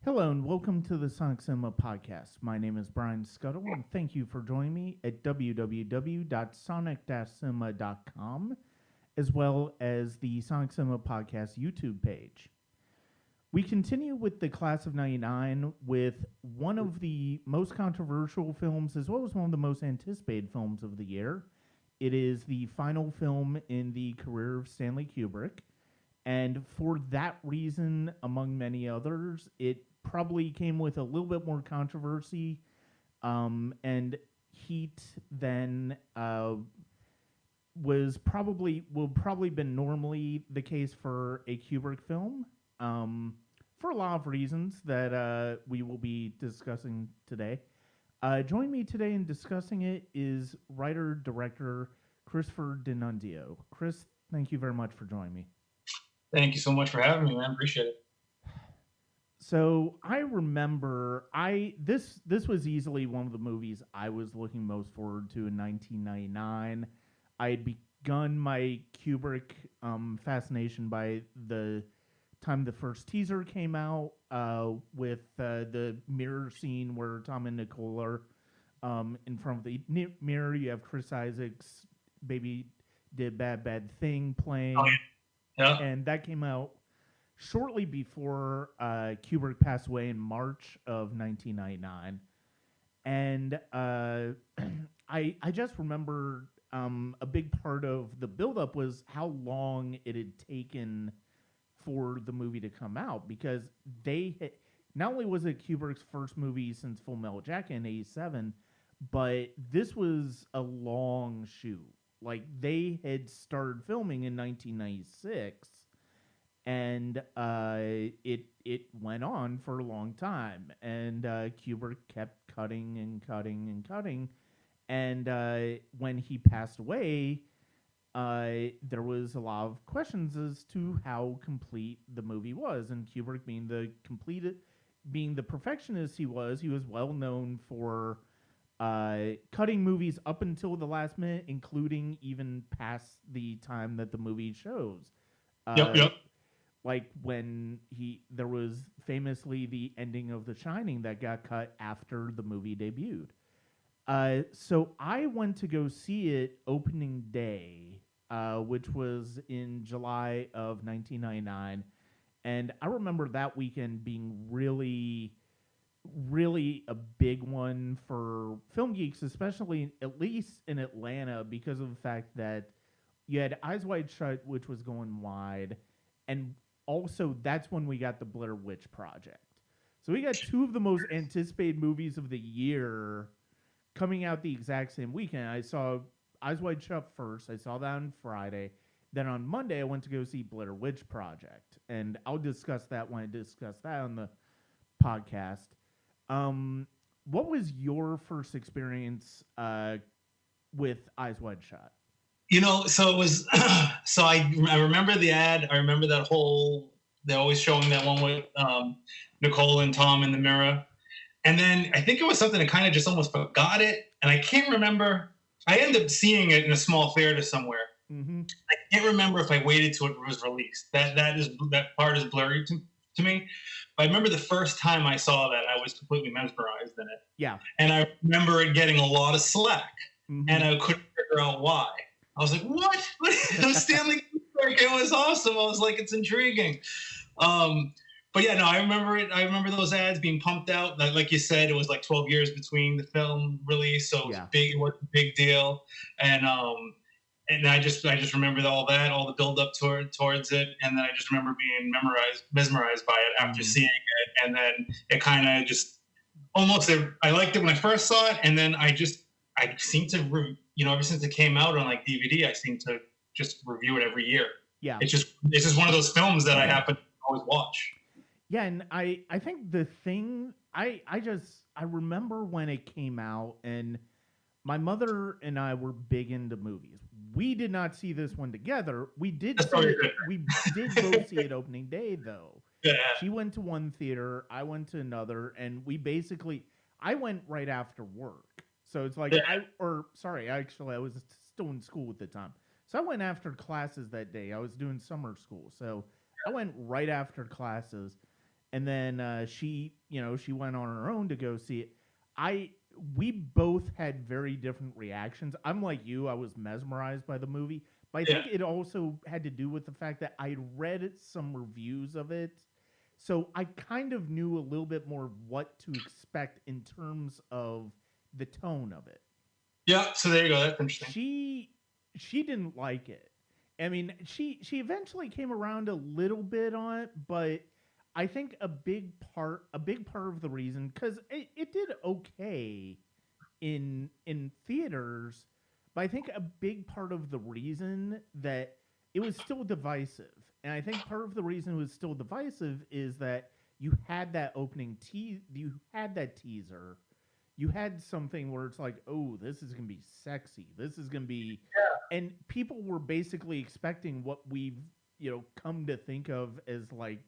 Hello and welcome to the Sonic Cinema Podcast. My name is Brian Scuttle and thank you for joining me at www.sonic-cinema.com as well as the Sonic Cinema Podcast YouTube page. We continue with the Class of 99 with one of the most controversial films as well as one of the most anticipated films of the year. It is the final film in the career of Stanley Kubrick. And for that reason, among many others, it probably came with a little bit more controversy and heat than will probably been normally the case for a Kubrick film, for a lot of reasons that we will be discussing today. Join me today in discussing it is writer-director Christopher DiNunzio. Chris, thank you very much for joining me. Thank you so much for having me, man. Appreciate it. So I remember this was easily one of the movies I was looking most forward to in 1999. I had begun my Kubrick fascination by the time the first teaser came out with the mirror scene where Tom and Nicole are in front of the mirror. You have Chris Isaac's Baby Did Bad Thing playing. Oh, yeah. And that came out shortly before Kubrick passed away in March of 1999. And I just remember a big part of the buildup was how long it had taken for the movie to come out, because not only was it Kubrick's first movie since Full Metal Jacket in '87, but this was a long shoot. Like, they had started filming in 1996, and it went on for a long time. And Kubrick kept cutting and cutting and cutting. And when he passed away, there was a lot of questions as to how complete the movie was. And Kubrick, being the perfectionist he was well known for cutting movies up until the last minute, including even past the time that the movie shows. Yep. Like when there was famously the ending of The Shining that got cut after the movie debuted. So I went to go see it opening day, which was in July of 1999. And I remember that weekend being really a big one for film geeks, especially at least in Atlanta, because of the fact that you had Eyes Wide Shut, which was going wide, and also that's when we got the Blair Witch Project. So we got two of the most anticipated movies of the year coming out the exact same weekend. I saw Eyes Wide Shut first. I saw that on Friday. Then on Monday, I went to go see Blair Witch Project, and I'll discuss that when I discuss that on the podcast. What was your first experience with Eyes Wide Shut? So it was. So I remember the ad. I remember that they're always showing that one with Nicole and Tom in the mirror, and then I think it was something that kind of just almost forgot it, and I can't remember. I ended up seeing it in a small theater somewhere. Mm-hmm. I can't remember if I waited till it was released. That part is blurry to me. But I remember the first time I saw that, I was completely mesmerized in it. Yeah. And I remember it getting a lot of slack, mm-hmm. and I couldn't figure out why. I was like, what? It was Stanley Kubrick. It was awesome. I was like, it's intriguing. But yeah, no, I remember it. I remember those ads being pumped out. Like you said, it was like 12 years between the film release, so it was big. It was a big deal. And I just remember all that, all the build up towards it, and then I just remember being mesmerized by it after seeing it, and then it kind of just almost. I liked it when I first saw it, and then I seem to ever since it came out on like DVD, I seem to just review it every year. Yeah, it's just one of those films that I happen to always watch. Yeah, and I think the thing I remember when it came out, and my mother and I were big into movies. We did not see this one together. We did both see it opening day, though. Yeah. She went to one theater, I went to another, and I went right after work. So it's like, I was still in school at the time. So I went after classes that day. I was doing summer school. So I went right after classes. and then she went on her own to go see it. We both had very different reactions. I'm like you, I was mesmerized by the movie, but I think it also had to do with the fact that I read some reviews of it, so I kind of knew a little bit more what to expect in terms of the tone of it. Yeah, so there you go. That's interesting. She didn't like it. I mean, she eventually came around a little bit on it, but I think a big part of the reason, because it did okay in theaters, but I think a big part of the reason that it was still divisive, and I think part of the reason it was still divisive is that you had that you had that teaser, you had something where it's like, oh, this is gonna be sexy, this is gonna be, and people were basically expecting what we've come to think of as like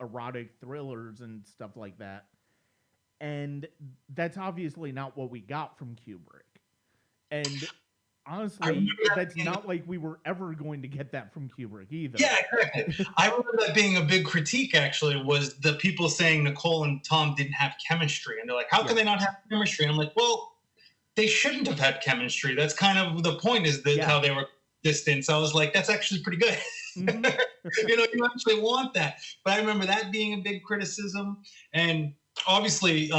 erotic thrillers and stuff like that. And that's obviously not what we got from Kubrick. And honestly, that's not like we were ever going to get that from Kubrick either. Yeah, correct. I remember that being a big critique, actually, was the people saying Nicole and Tom didn't have chemistry. And they're like, how can they not have chemistry? And I'm like, well, they shouldn't have had chemistry. That's kind of the point, is that how they were distant. So I was like, that's actually pretty good. Mm-hmm. You actually want that. But I remember that being a big criticism. And obviously,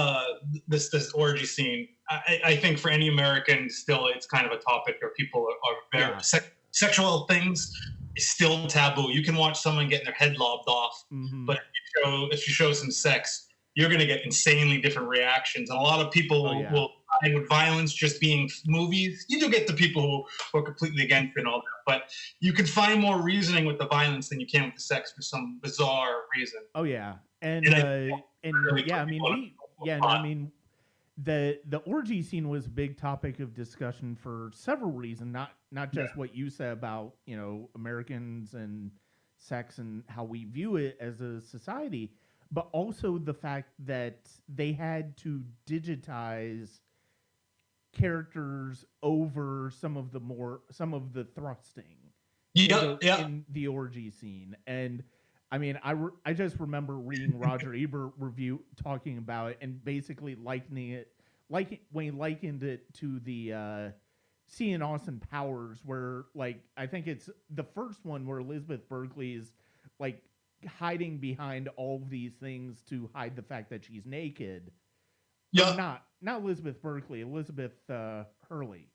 this orgy scene, I think for any American, still, it's kind of a topic where people are very sexual things is still taboo. You can watch someone getting their head lobbed off, but if you show some sex, you're going to get insanely different reactions. And a lot of people will side with violence just being movies. You do get the people who are completely against it and all that, but you can find more reasoning with the violence than you can with the sex for some bizarre reason. Oh yeah, I mean, the orgy scene was a big topic of discussion for several reasons. Not just what you said about Americans and sex and how we view it as a society, but also the fact that they had to digitize characters over some of the thrusting in the orgy scene. And I mean, I just remember reading Roger Ebert review talking about it and basically likening it, when he likened it to the scene in Austin Powers, where like I think it's the first one where Elizabeth Berkley is like hiding behind all of these things to hide the fact that she's naked. Yeah, not Elizabeth Berkley, Elizabeth Hurley,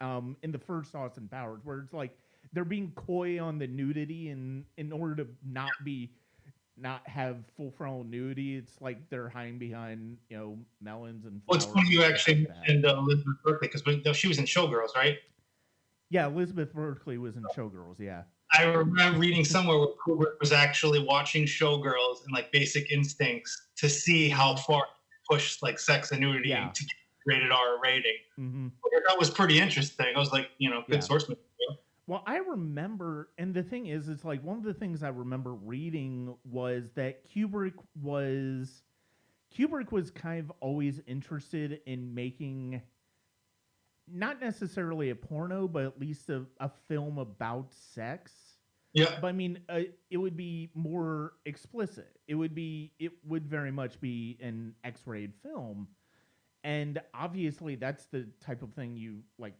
in the first Austin Powers, where it's like they're being coy on the nudity, and in order to not have full frontal nudity, it's like they're hiding behind melons and flowers. Well, it's funny you actually mentioned Elizabeth Berkley, because she was in Showgirls, right? Yeah, Elizabeth Berkley was in Showgirls. Yeah, I remember reading somewhere where Kubrick was actually watching Showgirls and like Basic Instincts to see how far to push like sex and nudity to get rated R rating. Mm-hmm. That was pretty interesting. I was like, good source material. Well, I remember, and the thing is, it's like one of the things I remember reading was that Kubrick was kind of always interested in making not necessarily a porno, but at least a film about sex. Yeah. But I mean, it would be more explicit. It would very much be an X-rated film. And obviously that's the type of thing you like,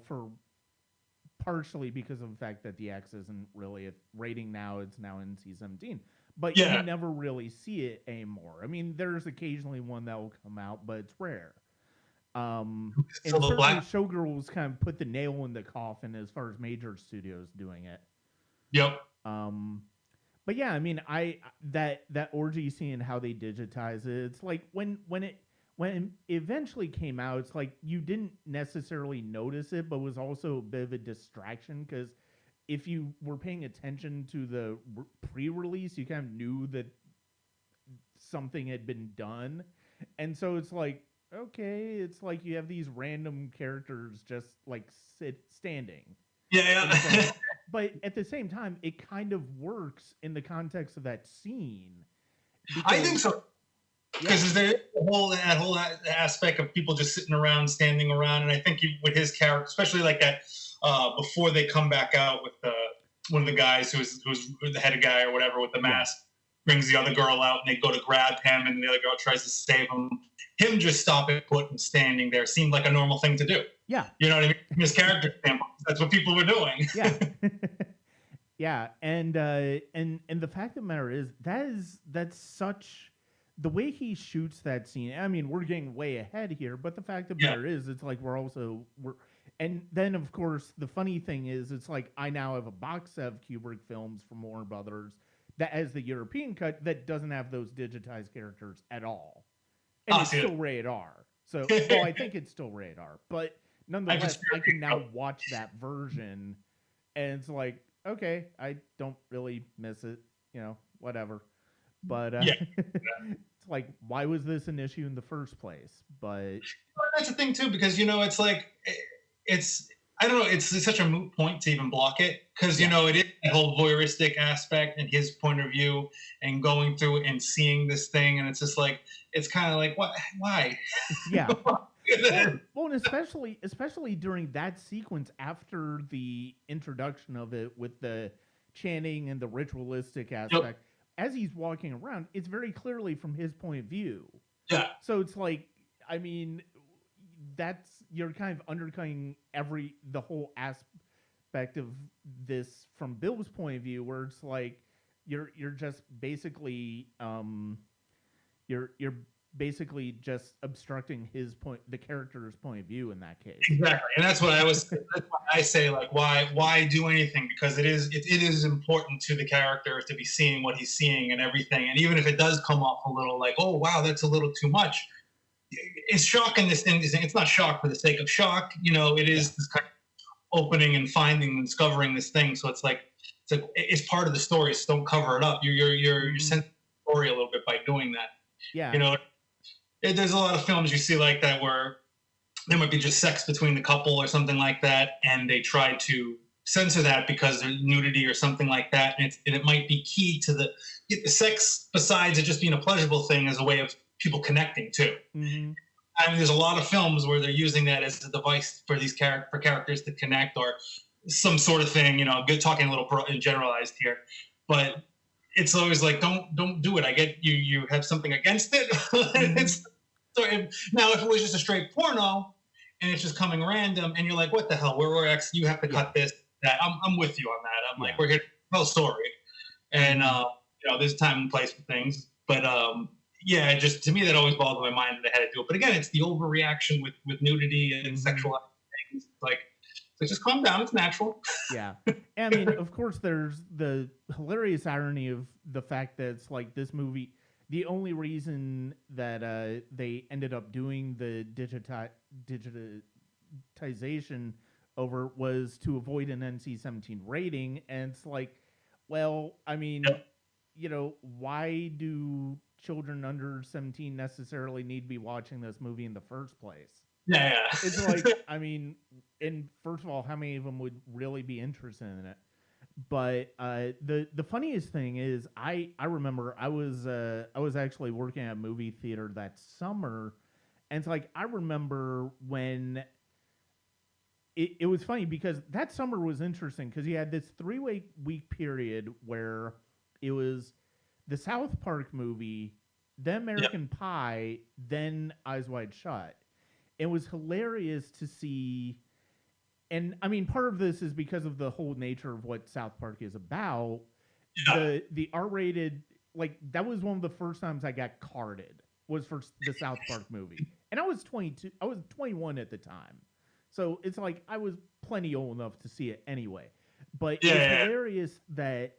for partially because of the fact that the X isn't really a rating now, it's now NC-17. But you never really see it anymore. I mean, there's occasionally one that will come out, but it's rare. And certainly Showgirls kind of put the nail in the coffin as far as major studios doing it. Yep. But yeah, I mean, that orgy scene, how they digitize it, it's like when it eventually came out, it's like you didn't necessarily notice it, but was also a bit of a distraction, because if you were paying attention to the pre-release, you kind of knew that something had been done. And so it's like, okay, it's like you have these random characters just like standing. Yeah. But at the same time, it kind of works in the context of that scene. I think so. Because there's that whole aspect of people just sitting around, standing around, and I think with his character, especially like that, before they come back out with one of the guys who's the head guy or whatever with the mask, brings the other girl out, and they go to grab him, and the other girl tries to save him. Him just stopping put and standing there seemed like a normal thing to do. Yeah. You know what I mean? From his character standpoint, that's what people were doing. Yeah. Yeah, and the fact of the matter is that's such the way he shoots that scene. I mean, we're getting way ahead here, but the fact of the matter is, it's like we're and then of course the funny thing is, it's like I now have a box set of Kubrick films from Warner Brothers that has the European cut that doesn't have those digitized characters at all, and it's still rated R. So, well, I think it's still rated R, but nonetheless, I can now watch that version, and it's like, okay, I don't really miss it, whatever. But it's like, why was this an issue in the first place? But that's the thing too, because it's like I don't know, it's such a moot point to even block it, because it is the whole voyeuristic aspect and his point of view and going through and seeing this thing, and it's just like, it's kind of like, what? Why? Yeah. Well, and especially during that sequence after the introduction of it with the chanting and the ritualistic aspect, as he's walking around, it's very clearly from his point of view. Yeah. So it's like, I mean, you're kind of undercutting the whole aspect of this from Bill's point of view, where it's like you're just basically you're basically just obstructing the character's point of view in that case. Exactly, and that's why I say, like, why do anything? Because it is important to the character to be seeing what he's seeing and everything, and even if it does come off a little like, oh wow, that's a little too much, it's shock in this thing. It's not shock for the sake of shock, it is this kind of opening and finding and discovering this thing. So it's part of the story, so don't cover it up. You're sending the story a little bit by doing that. Yeah. There's a lot of films you see like that where there might be just sex between the couple or something like that, and they try to censor that because there's nudity or something like that, and it might be key to the sex, besides it just being a pleasurable thing, as a way of people connecting too. Mm-hmm. I mean, there's a lot of films where they're using that as a device for these characters to connect, or some sort of thing. Talking a little generalized here, but it's always like, don't do it. I get you have something against it. Now, if it was just a straight porno and it's just coming random, and you're like, what the hell? You have to cut this. That I'm with you on that. I'm like, we're here to tell a story, and there's time and place for things. But just to me, that always boggles my mind that they had to do it. But again, it's the overreaction with nudity and sexual things. So just calm down. It's natural. Yeah. I mean, of course, there's the hilarious irony of the fact that it's like this movie, the only reason that they ended up doing the digitization over was to avoid an NC-17 rating. And it's like, well, I mean, why do children under 17 necessarily need to be watching this movie in the first place? Yeah. It's like, I mean, and first of all, how many of them would really be interested in it? But the funniest thing is, I remember I was actually working at a movie theater that summer, and it's like, I remember when it was funny because that summer was interesting because you had this 3-week period where it was the South Park movie, then American Pie, then Eyes Wide Shut. It was hilarious to see, and I mean, part of this is because of the whole nature of what South Park is about. Yeah. The R-rated, like, that was one of the first times I got carded, was for the South Park movie. And I was 22, I was 21 at the time. So it's like I was plenty old enough to see it anyway. But it's hilarious that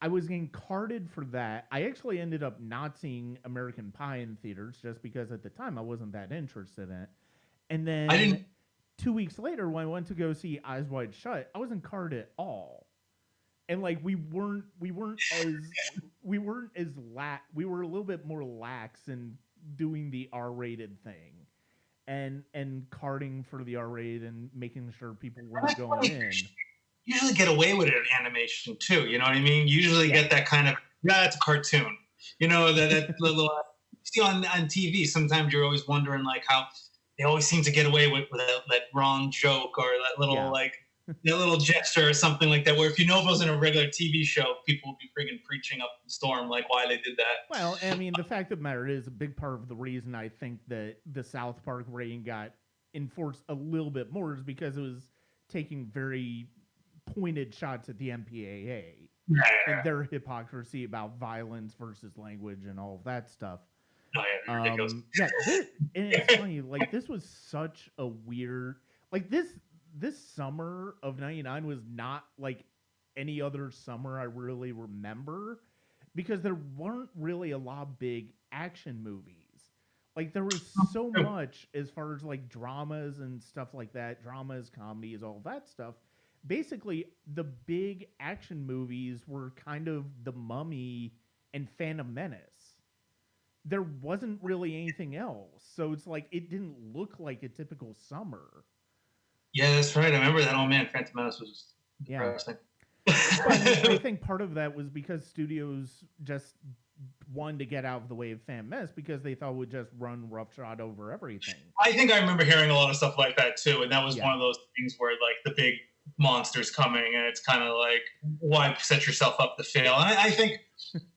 I was getting carded for that. I actually ended up not seeing American Pie in theaters just because at the time I wasn't that interested in it. And then 2 weeks later, when I went to go see Eyes Wide Shut, I wasn't carded at all. And like we were a little bit more lax in doing the R-rated thing, and carding for the R-rated and making sure people weren't going in. Usually get away with it in animation too. You know what I mean? Usually get that kind of, it's a cartoon. That little you see on TV. Sometimes you're always wondering like how they always seem to get away with that wrong joke or that little like a little gesture or something like that. Where if you know if it was in a regular TV show, people would be friggin' preaching up the storm like why they did that. Well, I mean, the fact of the matter is, a big part of the reason I think that the South Park rating got enforced a little bit more is because it was taking very pointed shots at the MPAA and their hypocrisy about violence versus language and all of that stuff. Oh, yeah, ridiculous. And it's funny, like this was such a weird, like this summer of '99 was not like any other summer I really remember because there weren't really a lot of big action movies. Like there was so much as far as like dramas and stuff like that, dramas, comedies, all that stuff. Basically, the big action movies were kind of The Mummy and Phantom Menace. There wasn't really anything else. So it's like it didn't look like a typical summer. Yeah, that's right. I remember that. Oh man, Phantom Menace was depressing. But I think part of that was because studios just wanted to get out of the way of Phantom Menace because they thought it would just run roughshod over everything. I think I remember hearing a lot of stuff like that too, and that was one of those things where like the big monster's coming, and it's kind of like, why set yourself up to fail? And I think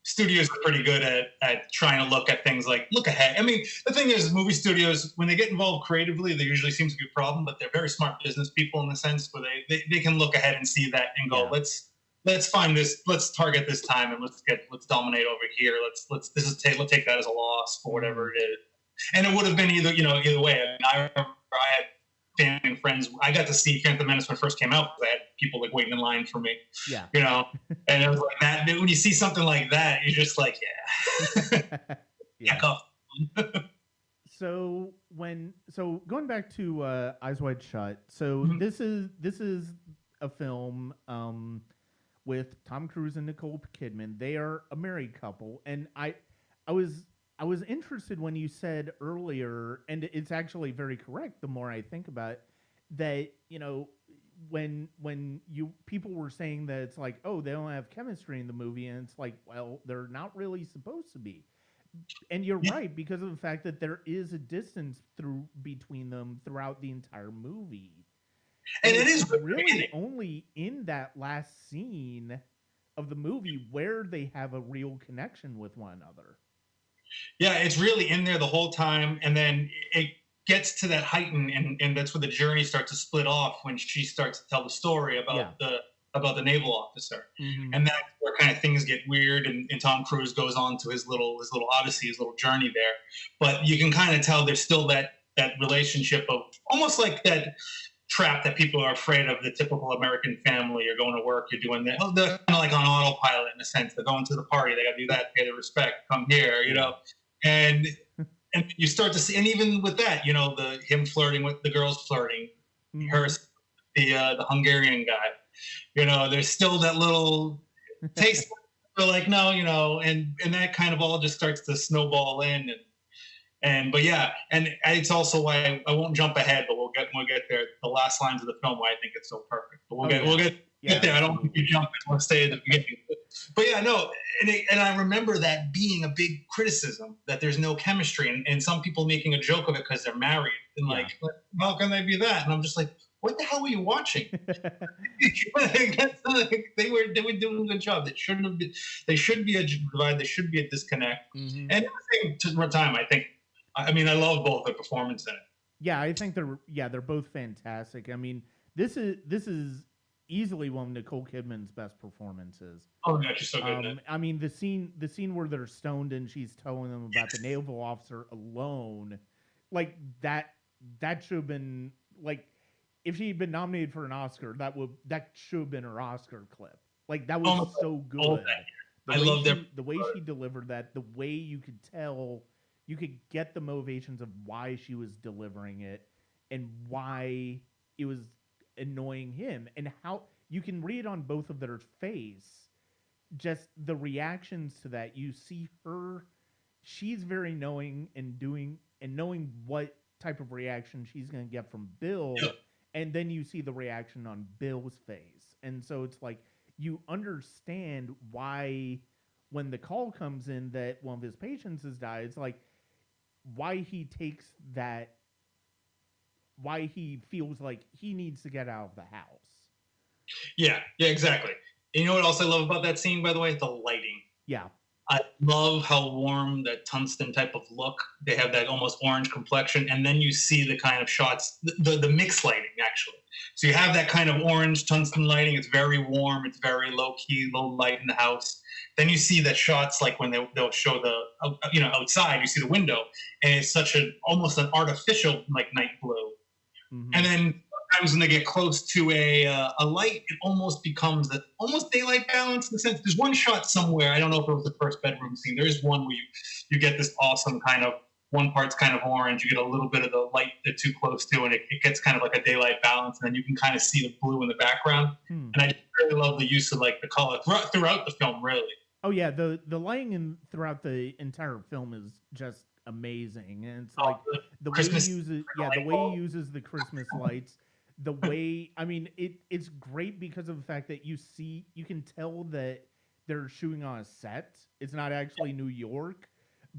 studios are pretty good at trying to look at things like look ahead. I mean, the thing is, movie studios, when they get involved creatively, there usually seems to be a problem, but they're very smart business people in the sense where they can look ahead and see that and go, let's find this, let's target this time, and let's dominate over here. Let's take that as a loss for whatever it is. And it would have been either way. I mean, I remember I had family and friends. I got to see Phantom Menace when it first came out because I had people like waiting in line for me. Yeah. And it was like that. When you see something like that, you're just like, Heck off. So going back to Eyes Wide Shut. So this is a film with Tom Cruise and Nicole Kidman. They are a married couple, and I was interested when you said earlier, and it's actually very correct the more I think about it, that when people were saying that it's like, oh, they don't have chemistry in the movie, and it's like, well, they're not really supposed to be. And you're right, because of the fact that there is a distance between them throughout the entire movie. And it is really only in that last scene of the movie where they have a real connection with one another. Yeah, it's really in there the whole time, and then it gets to that height, and that's where the journey starts to split off when she starts to tell the story about the naval officer, and that's where kind of things get weird, and Tom Cruise goes on to his little odyssey, his little journey there. But you can kind of tell there's still that relationship of almost like that trap that people are afraid of, the typical American family. You're going to work, you're doing that. They're kind of like on autopilot in a sense. They're going to the party, they got to do that, pay the respect, come here, and you start to see, and even with that, him flirting with the girls, flirting, her, the Hungarian guy, there's still that little taste. They're like, no, and that kind of all just starts to snowball in, but yeah, and it's also why I won't jump ahead, but we'll get there. The last lines of the film, why I think it's so perfect. But we'll get there. I don't want you jumping. We'll stay at the beginning. But yeah, no, and I remember that being a big criticism, that there's no chemistry, and some people making a joke of it because they're married, and like, how can they be that? And I'm just like, what the hell were you watching? They were doing a good job. They shouldn't have been. They should be a divide. There should be a disconnect. And at the same time, I love both the performance in it. Yeah, I think they're both fantastic. I mean, this is easily one of Nicole Kidman's best performances. Oh, yeah, she's so good. I mean, the scene where they're stoned and she's telling them about the naval officer alone, like that should have been like, if she had been nominated for an Oscar, that should have been her Oscar clip. Like that was so good. I love the way she delivered that, the way you could tell. You could get the motivations of why she was delivering it and why it was annoying him, and how you can read on both of their face just the reactions to that. You see her, she's very knowing and knowing what type of reaction she's going to get from Bill, and then you see the reaction on Bill's face. And so it's like you understand why when the call comes in that one of his patients has died, it's like why he takes that, why he feels like he needs to get out of the house. Yeah, yeah, exactly. And you know what else I love about that scene, by the way? The lighting. Yeah. I love how warm that tungsten type of look. They have that almost orange complexion, and then you see the kind of shots, the mixed lighting actually. So you have that kind of orange tungsten lighting. It's very warm. It's very low key, low light in the house. Then you see that shots like when they'll show the outside. You see the window, and it's such an almost an artificial like night blue. Mm-hmm. And then sometimes when they get close to a light, it almost becomes almost daylight balance in the sense. There's one shot somewhere. I don't know if it was the first bedroom scene. There is one where you get this awesome kind of one part's kind of orange. You get a little bit of the light they're too close to, and it gets kind of like a daylight balance, and then you can kind of see the blue in the background. And I just really love the use of like the color throughout the film. Really. Oh yeah, the lighting throughout the entire film is just amazing, and it's like the way he uses the Christmas lights. The way, I mean, it's great because of the fact that you can tell that they're shooting on a set. It's not actually New York,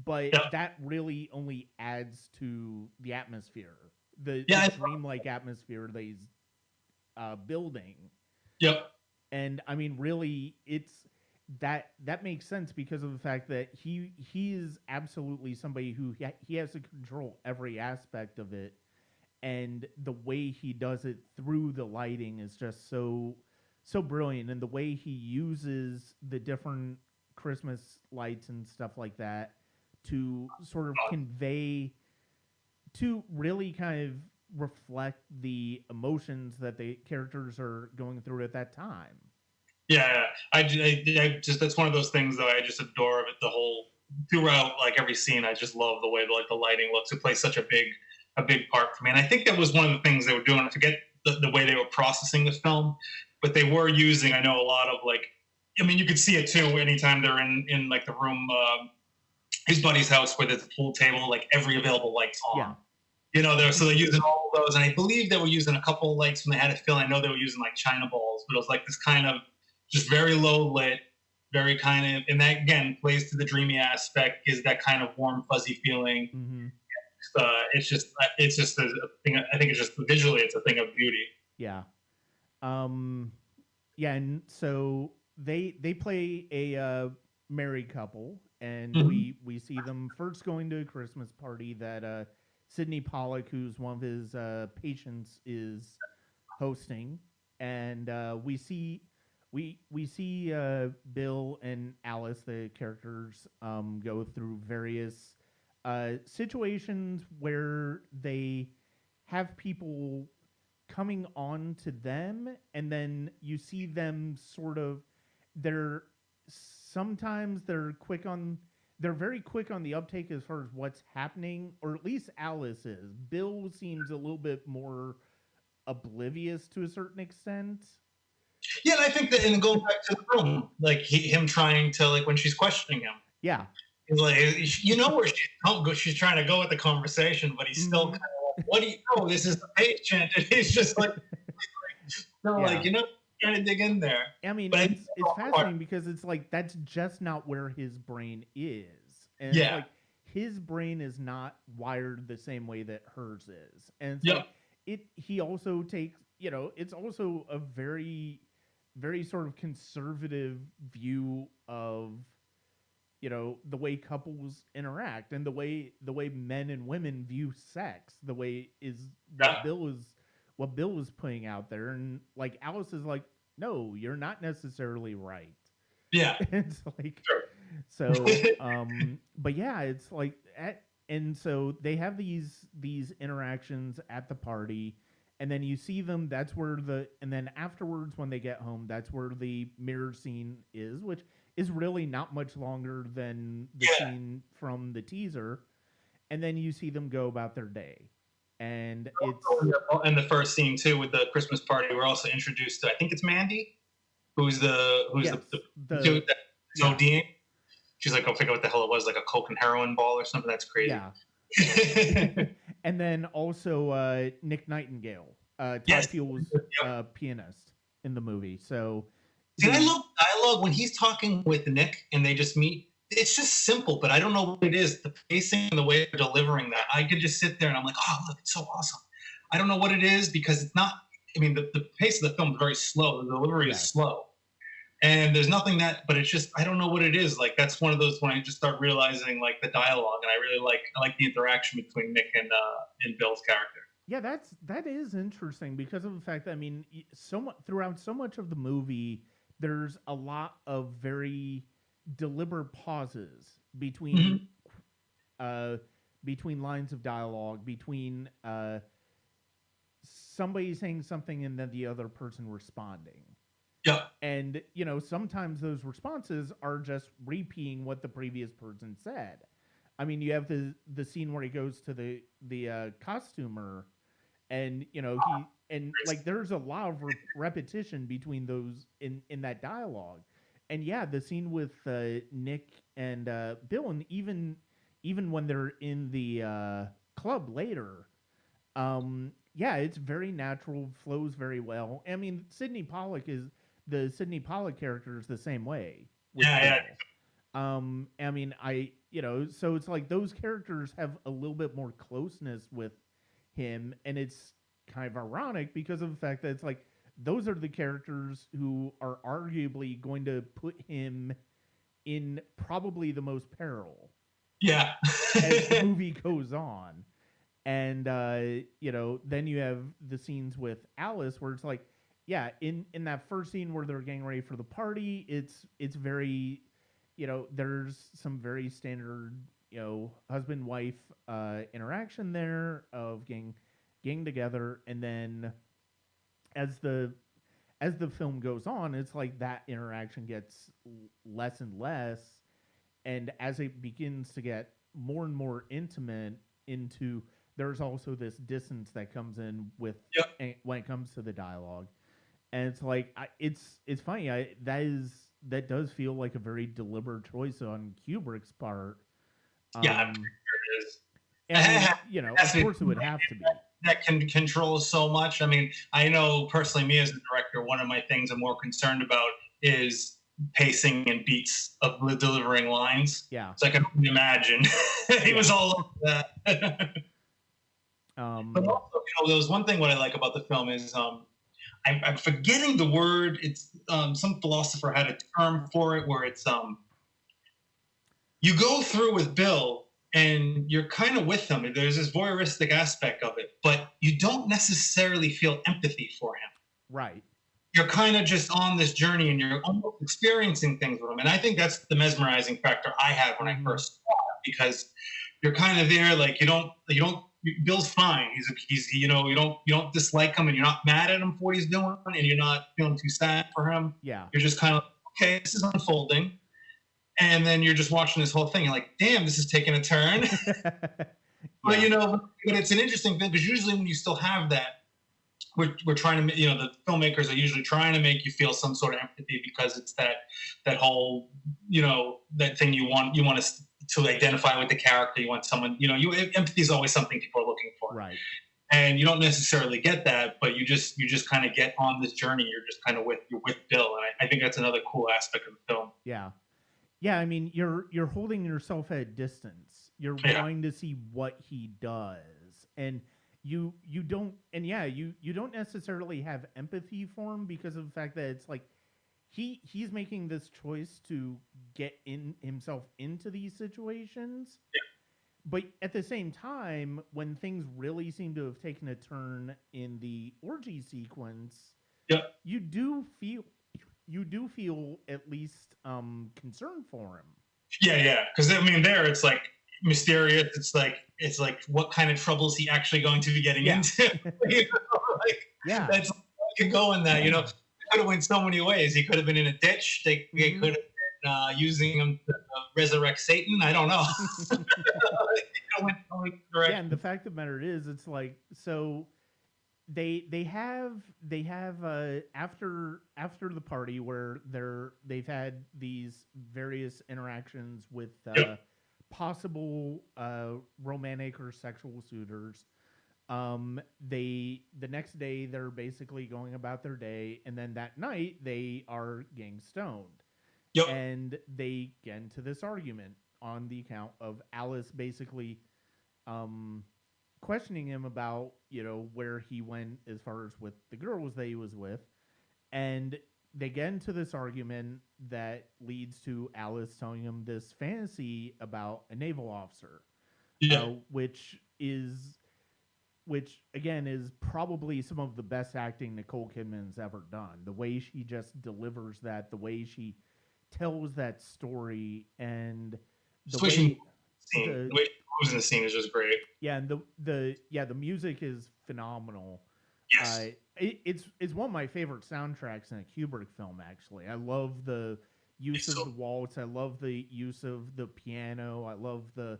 but that really only adds to the atmosphere, the dreamlike atmosphere that he's building. Yep. And I mean, really, it's that makes sense because of the fact that he is absolutely somebody who he has to control every aspect of it. And the way he does it through the lighting is just so brilliant, and the way he uses the different Christmas lights and stuff like that to sort of convey, to really kind of reflect the emotions that the characters are going through at that time. Yeah, I just that's one of those things that I just adore of it. The whole throughout, like every scene, I just love the way the lighting looks. It plays such a big part for me. And I think that was one of the things they were doing. I forget the way they were processing the film, but they were using, I know, a lot of like, I mean, you could see it too anytime they're in like the room, his buddy's house where there's a pool table, like every available light's on. Yeah. So they're using all of those. And I believe they were using a couple of lights when they had it filmed. I know they were using like China balls, but it was like this kind of just very low lit, very kind of, and that again plays to the dreamy aspect, is that kind of warm, fuzzy feeling. Mm-hmm. It's just a thing. I think it's just visually, it's a thing of beauty. Yeah. Yeah, and so they play a married couple, and we see them first going to a Christmas party that Sidney Pollack, who's one of his patients, is hosting, and we see Bill and Alice, the characters, go through various situations where they have people coming on to them, and then you see them sort of, they're very quick on the uptake as far as what's happening, or at least Alice is. Bill seems a little bit more oblivious to a certain extent. Yeah, and I think that, and going back to the room, like him trying to, like when she's questioning him. Yeah. He's like, where she's trying to go with the conversation, but he's still kind of like, what do you know? This is the patient. And he's just like, trying to dig in there. I mean, it's fascinating because it's like, that's just not where his brain is. And it's like, his brain is not wired the same way that hers is. And it's like, he also takes, it's also a very, very sort of conservative view of, the way couples interact, and the way men and women view sex, the way is what Bill is putting out there. And like Alice is like, no, you're not necessarily right. Yeah. It's like, so, but yeah, it's like, and so they have these interactions at the party, and then you see them, and then afterwards when they get home, that's where the mirror scene is, which is really not much longer than the scene from the teaser. And then you see them go about their day. And it's... In the first scene, too, with the Christmas party, we're also introduced to, I think it's Mandy, who's the dude that's ODing. She's like, I'll figure out what the hell it was, like a coke and heroin ball or something. That's crazy. Yeah. And then also Nick Nightingale, Todd Field's pianist in the movie. So... See, I love dialogue when he's talking with Nick and they just meet. It's just simple, but I don't know what it is. The pacing and the way they're delivering that. I could just sit there and I'm like, oh, look, it's so awesome. I don't know what it is because it's not, I mean, the pace of the film is very slow. The delivery is slow. And there's nothing but it's just, I don't know what it is. Like, that's one of those when I just start realizing like the dialogue, and I like the interaction between Nick and Bill's character. Yeah, that is interesting because of the fact that, I mean, throughout so much of the movie, there's a lot of very deliberate pauses between lines of dialogue, between somebody saying something and then the other person responding. Yeah. And, sometimes those responses are just repeating what the previous person said. I mean, you have the scene where he goes to the costumer, and there's a lot of repetition between those in that dialogue. And yeah, the scene with Nick and Bill, and even when they're in the club later, it's very natural, flows very well. I mean, the Sidney Pollack character is the same way. Yeah. I mean, so it's like those characters have a little bit more closeness with him, and it's kind of ironic because of the fact that it's like those are the characters who are arguably going to put him in probably the most peril. Yeah. As the movie goes on. And then you have the scenes with Alice where it's like, yeah, in that first scene where they're getting ready for the party, it's very, there's some very standard, husband-wife interaction there of getting together, and then as the film goes on, it's like that interaction gets less and less, and as it begins to get more and more intimate into, there's also this distance that comes in with when it comes to the dialogue. And it's like it's funny. That does feel like a very deliberate choice on Kubrick's part. I'm sure it is. And of course, it would have to be. That can control so much. I mean, I know personally, me as a director, one of my things I'm more concerned about is pacing and beats of delivering lines. Yeah. So I can only imagine he was all over that. But also, there was one thing what I like about the film is I'm forgetting the word. It's some philosopher had a term for it where it's you go through with Bill and you're kind of with him. There's this voyeuristic aspect of it, but you don't necessarily feel empathy for him. Right. You're kind of just on this journey and you're almost experiencing things with him. And I think that's the mesmerizing factor I had when I first saw it, because you're kind of there, like you don't. Bill's fine. He's you don't dislike him, and you're not mad at him for what he's doing, and you're not feeling too sad for him. Yeah. You're just kind of, okay, this is unfolding. And then you're just watching this whole thing. You're like, damn, this is taking a turn. But but it's an interesting thing, because usually when you still have that, we're trying to, the filmmakers are usually trying to make you feel some sort of empathy, because it's that whole, that thing you want to identify with the character. You want someone, empathy is always something people are looking for. Right. And you don't necessarily get that, but you just kind of get on this journey. You're just kind of with Bill. And I think that's another cool aspect of the film. Yeah. Yeah. I mean, you're holding yourself at a distance. You're trying to see what he does. And you don't necessarily have empathy for him because of the fact that it's like, he's making this choice to get himself into these situations. Yeah. But at the same time, when things really seem to have taken a turn in the orgy sequence, you do feel at least concern for him. Yeah. Because I mean, there it's like mysterious. It's like what kind of trouble is he actually going to be getting into? That's can go in that. Could have went so many ways. He could have been in a ditch. They could have been using him to resurrect Satan. I don't know. And the fact of the matter is, it's like, so they have after the party where they've had these various interactions with possible romantic or sexual suitors. The next day they're basically going about their day, and then that night they are getting stoned. And they get into this argument on the account of Alice basically questioning him about, where he went as far as with the girls that he was with. And they get into this argument that leads to Alice telling him this fantasy about a naval officer, Yeah. Which again is probably some of the best acting Nicole Kidman's ever done. The way she just delivers that, the way she tells that story, and the Switching way scene, the the way she moves in the scene is just great. yeah, and the music is phenomenal. Yes. It's one of my favorite soundtracks in a Kubrick film. Actually, I love the use of the waltz. I love the use of the piano. I love the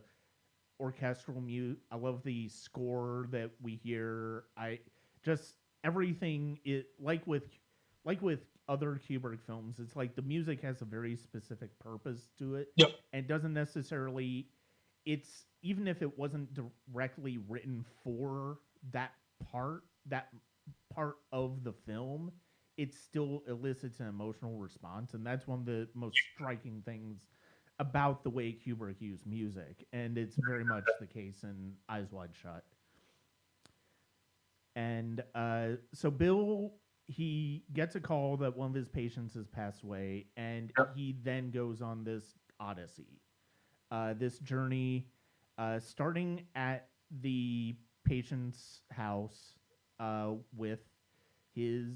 orchestral mute. I love the score that we hear. I just everything it like with other Kubrick films. It's like the music has a very specific purpose to it, Yep. and doesn't necessarily. It's even if it wasn't directly written for that part of the film, it still elicits an emotional response, and that's one of the most striking things about the way Kubrick used music, and it's very much the case in Eyes Wide Shut. And so Bill, he gets a call that one of his patients has passed away, and he then goes on this odyssey, this journey, starting at the patient's house with the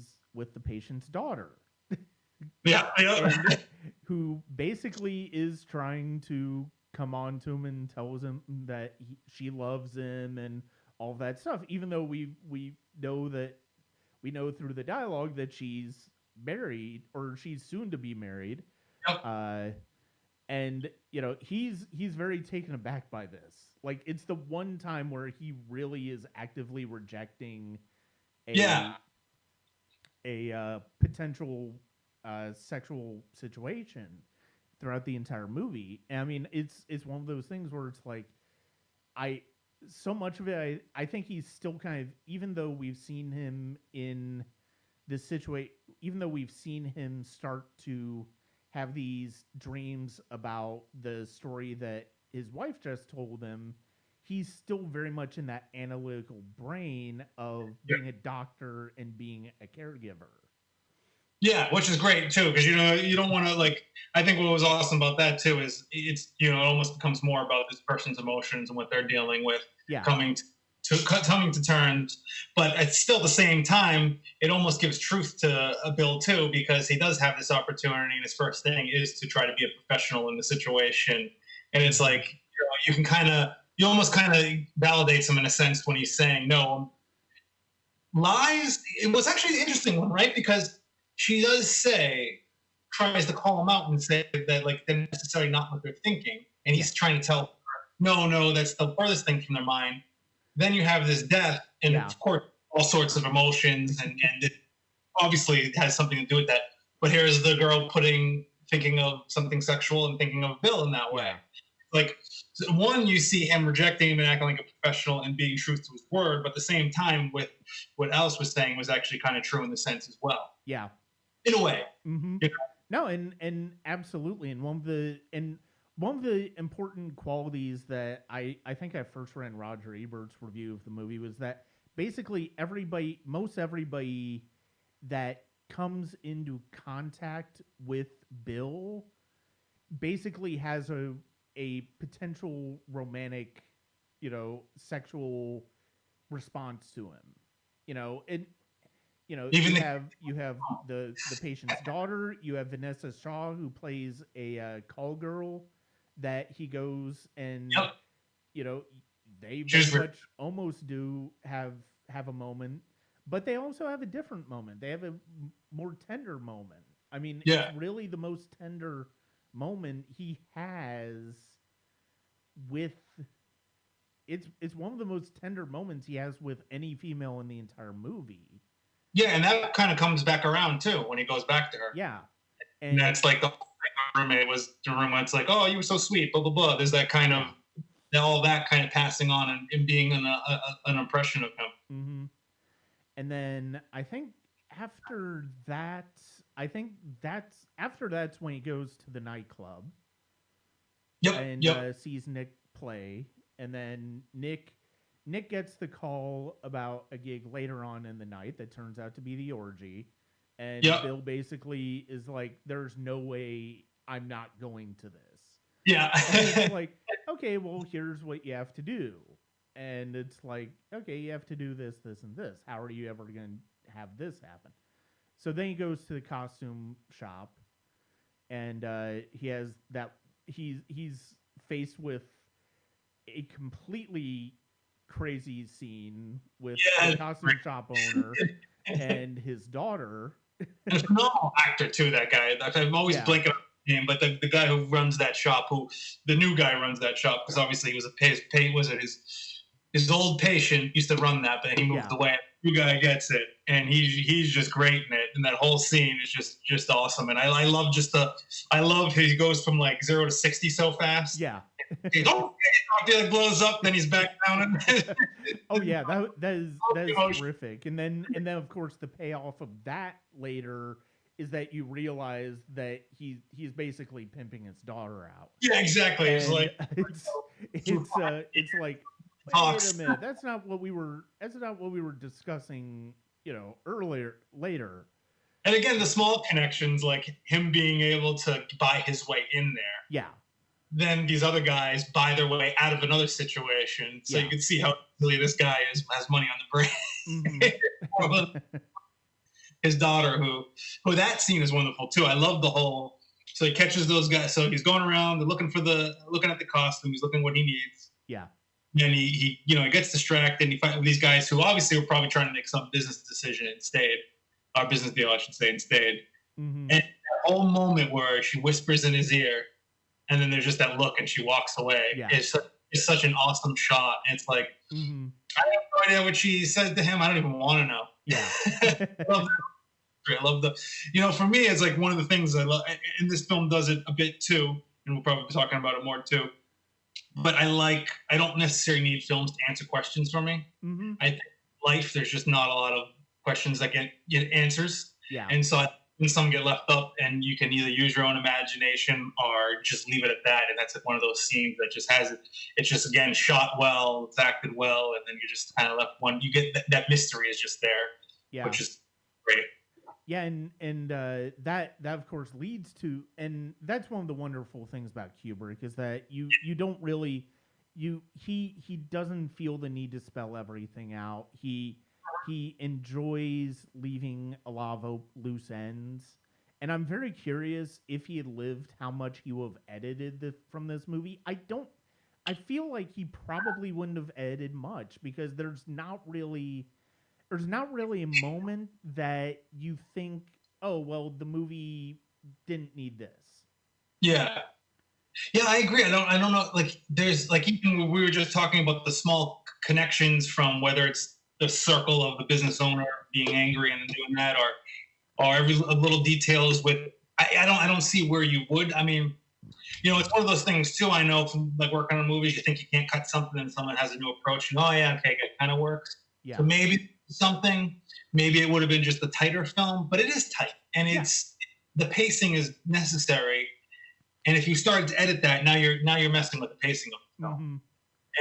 patient's daughter. Yeah. And who basically is trying to come on to him and tells him that she loves him and all that stuff, even though we know through the dialogue that she's married, or she's soon to be married. Yep. And he's very taken aback by this. Like, it's the one time where he really is actively rejecting a potential sexual situation throughout the entire movie. And I mean, it's one of those things where it's like, so much of it, I think he's still kind of, even though we've seen him in this situation, even though we've seen him start to have these dreams about the story that his wife just told him, he's still very much in that analytical brain of being a doctor and being a caregiver. Yeah, which is great too, because you don't want to, like. I think what was awesome about that too is it's it almost becomes more about this person's emotions and what they're dealing with, coming to terms. But at still the same time, it almost gives truth to Bill too, because he does have this opportunity, and his first thing is to try to be a professional in the situation. And it's like you almost kind of validates him in a sense when he's saying no. Lies. It was actually an interesting one, right? Because she does tries to call him out and say that, like, they're necessarily not what they're thinking. And he's trying to tell her, no, that's the furthest thing from their mind. Then you have this death, and of course, all sorts of emotions, and it obviously has something to do with that. But here's the girl thinking of something sexual and thinking of Bill in that way. Like, one, you see him rejecting him and acting like a professional and being true to his word, but at the same time, with what Alice was saying was actually kind of true in the sense as well. Yeah. In a way. Mm-hmm. No, and absolutely. And one of the important qualities that I think I first read Roger Ebert's review of the movie was that basically most everybody that comes into contact with Bill basically has a potential romantic, sexual response to him. And you have the patient's daughter. You have Vanessa Shaw, who plays a call girl that he goes and they very much almost do have a moment, but they also have a different moment. They have a more tender moment. I mean, it's really the most tender moment he has with. It's one of the most tender moments he has with any female in the entire movie. Yeah, and that kind of comes back around too when he goes back to her. Yeah, and that's like the roommate was the room where it's like, oh, you were so sweet, blah blah blah. There's that kind of all that kind of passing on and being an impression of him. Mm-hmm. And then I think after that's when he goes to the nightclub. And sees Nick play, and then Nick Nick gets the call about a gig later on in the night that turns out to be the orgy. And Yep. Bill basically is like, there's no way I'm not going to this. Yeah. And it's like, okay, well, here's what you have to do. And it's like, okay, you have to do this, this, and this. How are you ever going to have this happen? So then he goes to the costume shop, and he has that. He's faced with a completely crazy scene with the costume shop owner and his daughter. And a phenomenal actor too, that guy. I'm always blanking on his name, but the guy who runs that shop, the new guy runs that shop, because obviously he was his old patient used to run that, but he moved away. The new guy gets it, and he's just great in it. And that whole scene is just awesome. And I love I love he goes from like 0 to 60 so fast. Yeah. He blows up, then he's back down. Oh yeah, that is terrific. And then of course the payoff of that later is that you realize that he's basically pimping his daughter out. Yeah, exactly. And it's like it's like, wait a minute, that's not what we were discussing, later. And again, the small connections, like him being able to buy his way in there. Yeah. Then these other guys buy their way out of another situation. So you can see how easily this guy has money on the brain. Mm-hmm. His daughter, who that scene is wonderful too. I love the whole. So he catches those guys. So he's going around, looking at the costume. He's looking what he needs. Yeah. And he gets distracted. And he finds these guys who obviously were probably trying to make some business decision and stayed, or business deal, I should say, and stayed. Mm-hmm. And that whole moment where she whispers in his ear, and then there's just that look, and she walks away. Yeah. It's such an awesome shot. And it's like, mm-hmm. I have no idea what she says to him. I don't even want to know. Yeah. I love for me, it's like one of the things I love, and this film does it a bit too, and we'll probably be talking about it more too. But I don't necessarily need films to answer questions for me. Mm-hmm. I think life, there's just not a lot of questions that get answers. Yeah. And so when some get left up, and you can either use your own imagination or just leave it at that. And that's one of those scenes that just has it. It's just, again, shot well, it's acted well, and then you just kind of left one. You get that mystery is just there, which is great. Yeah, and that of course leads to, and that's one of the wonderful things about Kubrick is that you don't really he doesn't feel the need to spell everything out. He enjoys leaving a lot of loose ends, and I'm very curious if he had lived, how much he would have edited from this movie. I feel like he probably wouldn't have edited much, because there's not really a moment that you think, oh, well, the movie didn't need this. Yeah, I agree. I don't know. Like, there's like, even we were just talking about the small connections from whether it's the circle of the business owner being angry and doing that, or every little details with. I don't see where you would. I mean, it's one of those things too. I know from like working on movies, you think you can't cut something, and someone has a new approach, and it kind of works. Yeah. So maybe it would have been just a tighter film, but it is tight, and the pacing is necessary. And if you start to edit that, now you're messing with the pacing of the film. Mm-hmm.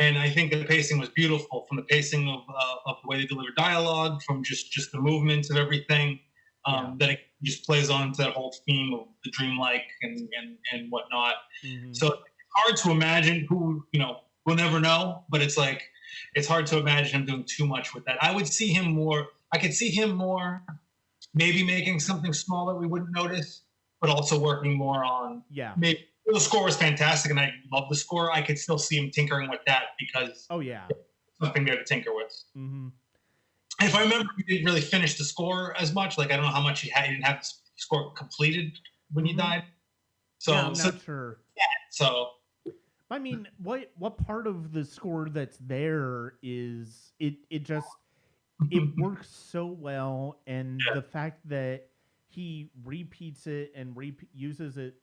And I think the pacing was beautiful, from the pacing of the way they deliver dialogue, from just the movements of everything, that it just plays on to that whole theme of the dreamlike and whatnot. Mm-hmm. So it's hard to imagine we'll never know, but it's like, it's hard to imagine him doing too much with that. I could see him more maybe making something small that we wouldn't notice, but also working more on. Yeah. Maybe the score was fantastic, and I love the score. I could still see him tinkering with that, because there's something there to tinker with. Mm-hmm. If I remember, he didn't really finish the score as much. Like, I don't know how much he had. He didn't have the score completed when he died. So I'm not sure. Yeah. So. I mean, what part of the score that's there is it works so well, and the fact that he repeats it and uses it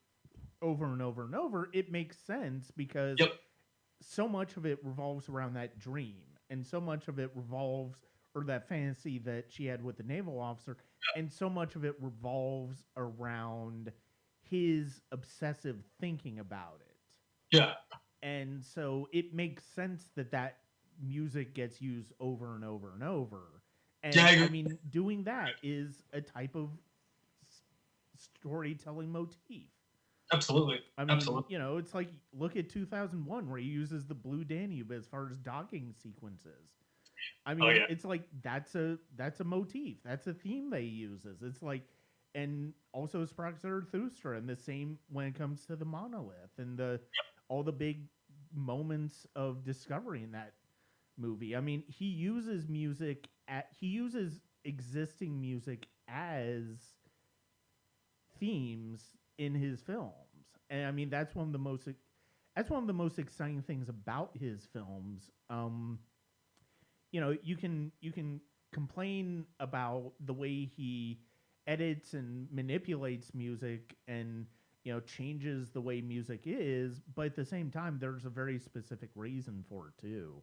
over and over and over, it makes sense, because so much of it revolves around that dream, and so much of it revolves, or that fantasy that she had with the naval officer, and so much of it revolves around his obsessive thinking about it. Yeah. And so it makes sense that music gets used over and over and over. And Yeah, I I agree. mean, doing that is a type of storytelling motif. Absolutely. I mean, Absolutely. you know, it's like look at 2001 where he uses the Blue Danube as far as docking sequences. I Oh mean, yeah. it's like that's a motif. That's a theme they uses. It's like, and also Sprague Zarathustra, and the same when it comes to the monolith and the all the big moments of discovery in that movie. I mean, he uses existing music as themes in his films, and I mean that's one of the most exciting things about his films. You know, you can complain about the way he edits and manipulates music and you know changes the way music is, but at the same time, there's a very specific reason for it too.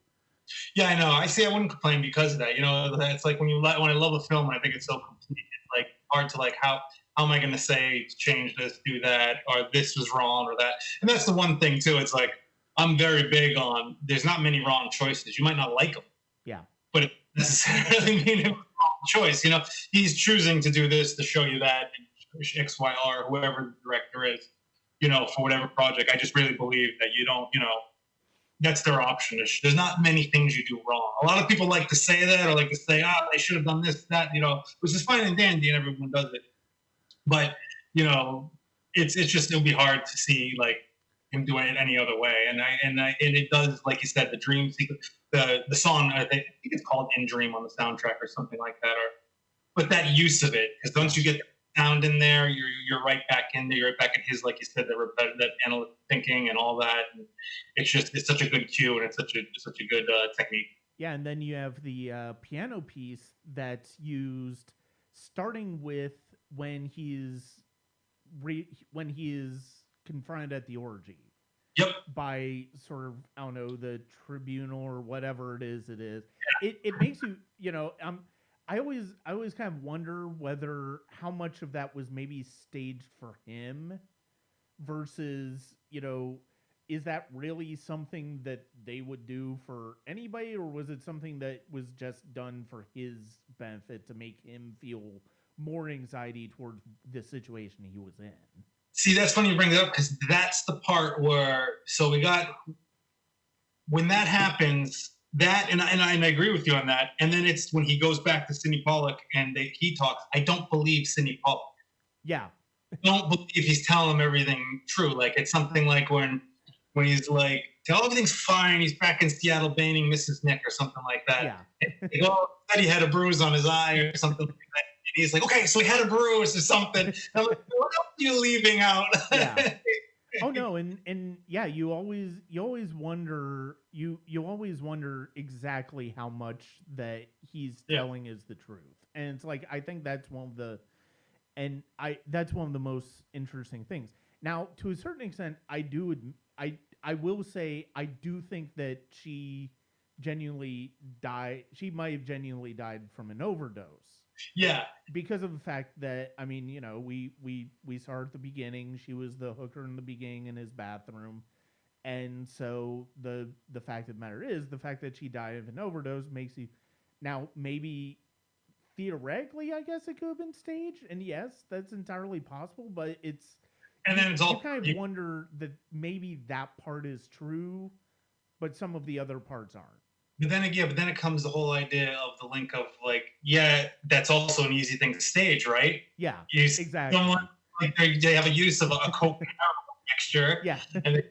Yeah, I know. I see. I wouldn't complain because of that. You know, it's like when when I love a film and I think it's so complete. It's like hard to like how am I going to say change this, do that, or this was wrong or that. And that's the one thing too. It's like I'm very big on. There's not many wrong choices. You might not like them, Yeah, but it doesn't necessarily mean it was a wrong choice. You know, he's choosing to do this to show you that X, Y, R, whoever the director is. You know, for whatever project. I just really believe that you don't. You know, that's their option. There's not many things you do wrong. A lot of people like to say that or like to say, they should have done this, that, you know, which is fine and dandy and everyone does it. But, you know, it's just, it'll be hard to see like him doing it any other way. And it does, like you said, the dream sequence, the song, I think it's called In Dream on the soundtrack or something like that. But that use of it, because once you get sound in there, you're right back in there. You're right back in his, like you said, that analytic thinking and all that. And it's such a good cue and it's such a good technique. yeah, and then you have the piano piece that's used starting with when when he is confronted at the orgy. Yep. By sort of I don't know the tribunal or whatever it is. It makes you you know I always kind of wonder whether how much of that was maybe staged for him versus you know is that really something that they would do for anybody or was it something that was just done for his benefit to make him feel more anxiety towards the situation he was in. See, that's funny you bring it up because that's the part where we got when that happens. That and I agree with you on that. And then it's when he goes back to Sidney Pollack and he talks. I don't believe Sidney Pollack. Yeah, I don't believe he's telling him everything true. Like it's something like when he's like, tell everything's fine. He's back in Seattle banging Mrs. Nick or something like that. Yeah. They go, said he had a bruise on his eye or something like that. And he's like, okay, so he had a bruise or something. And I'm like, what else are you leaving out? Yeah. Oh no, and yeah, you always wonder exactly how much that he's telling is the truth. And it's like I think that's one of the most interesting things. Now, to a certain extent, I will say I do think that she genuinely died. She might have genuinely died from an overdose. Yeah. Because of the fact that I mean, you know, we saw her at the beginning. She was the hooker in the beginning in his bathroom. And so the fact of the matter is the fact that she died of an overdose makes you now maybe theoretically I guess it could have been staged, and yes, that's entirely possible, but it's and then it's all you kind of wonder that maybe that part is true, but some of the other parts aren't. But then again, it comes the whole idea of the link of like, yeah, that's also an easy thing to stage, right? Yeah, exactly. Someone, like they have a use of a coke mixture. Yeah, and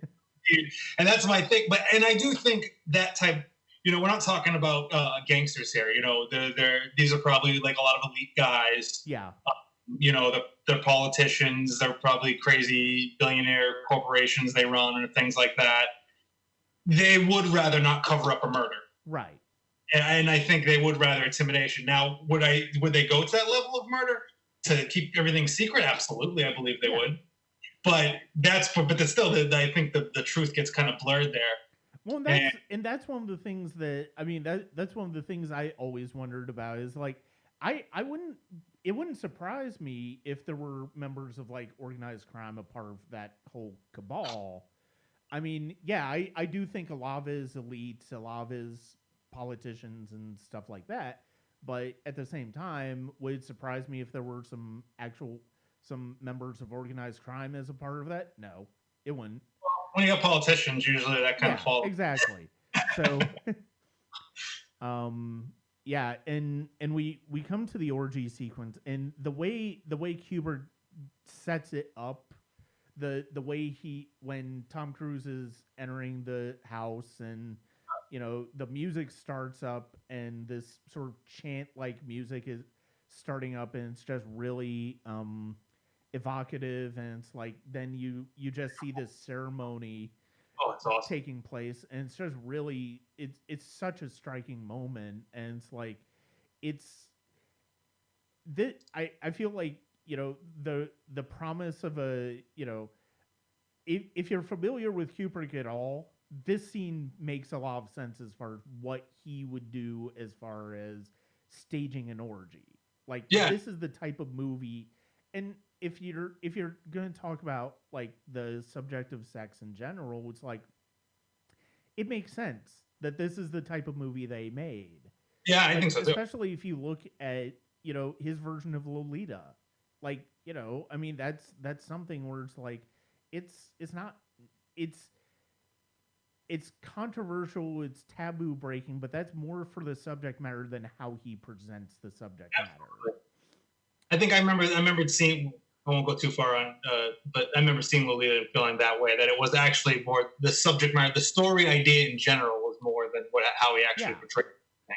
that's my thing. But and I do think that type. You know, we're not talking about gangsters here. You know, these are probably like a lot of elite guys. Yeah. You know, they're politicians. They're probably crazy billionaire corporations they run and things like that. They would rather not cover up a murder. Right. And I think they would rather intimidation. Now, would they go to that level of murder to keep everything secret? Absolutely, I believe they would. But that's still, I think the truth gets kind of blurred there. Well, that's one of the things that I mean that's one of the things I always wondered about is like it wouldn't surprise me if there were members of like organized crime a part of that whole cabal. I mean, yeah, I do think a lot of it is elite, a lot of it is politicians and stuff like that. But at the same time, would it surprise me if there were some members of organized crime as a part of that? No, it wouldn't. When you have politicians, usually that kind of falls. Exactly. So, yeah, and we come to the orgy sequence, and the way Kubrick sets it up, the way when Tom Cruise is entering the house, and the music starts up, and this sort of chant like music is starting up, and it's just really evocative, and it's like then you just see this ceremony it's awesome. taking place, and it's just really it's such a striking moment, and it's like I feel like the promise of a if you're familiar with Kubrick at all, this scene makes a lot of sense as far as what he would do as far as staging an orgy. Like, this is the type of movie, and if you're going to talk about like the subject of sex in general, it's like it makes sense that this is the type of movie they made. Yeah, I think so too. Especially if you look at his version of Lolita, like I mean that's something where it's like it's controversial, it's taboo breaking, but that's more for the subject matter than how he presents the subject matter. I think I remember seeing. I won't go too far on, but I remember seeing Lolita and feeling that way. That it was actually more the subject matter, the story idea in general was more than how he actually portrayed it.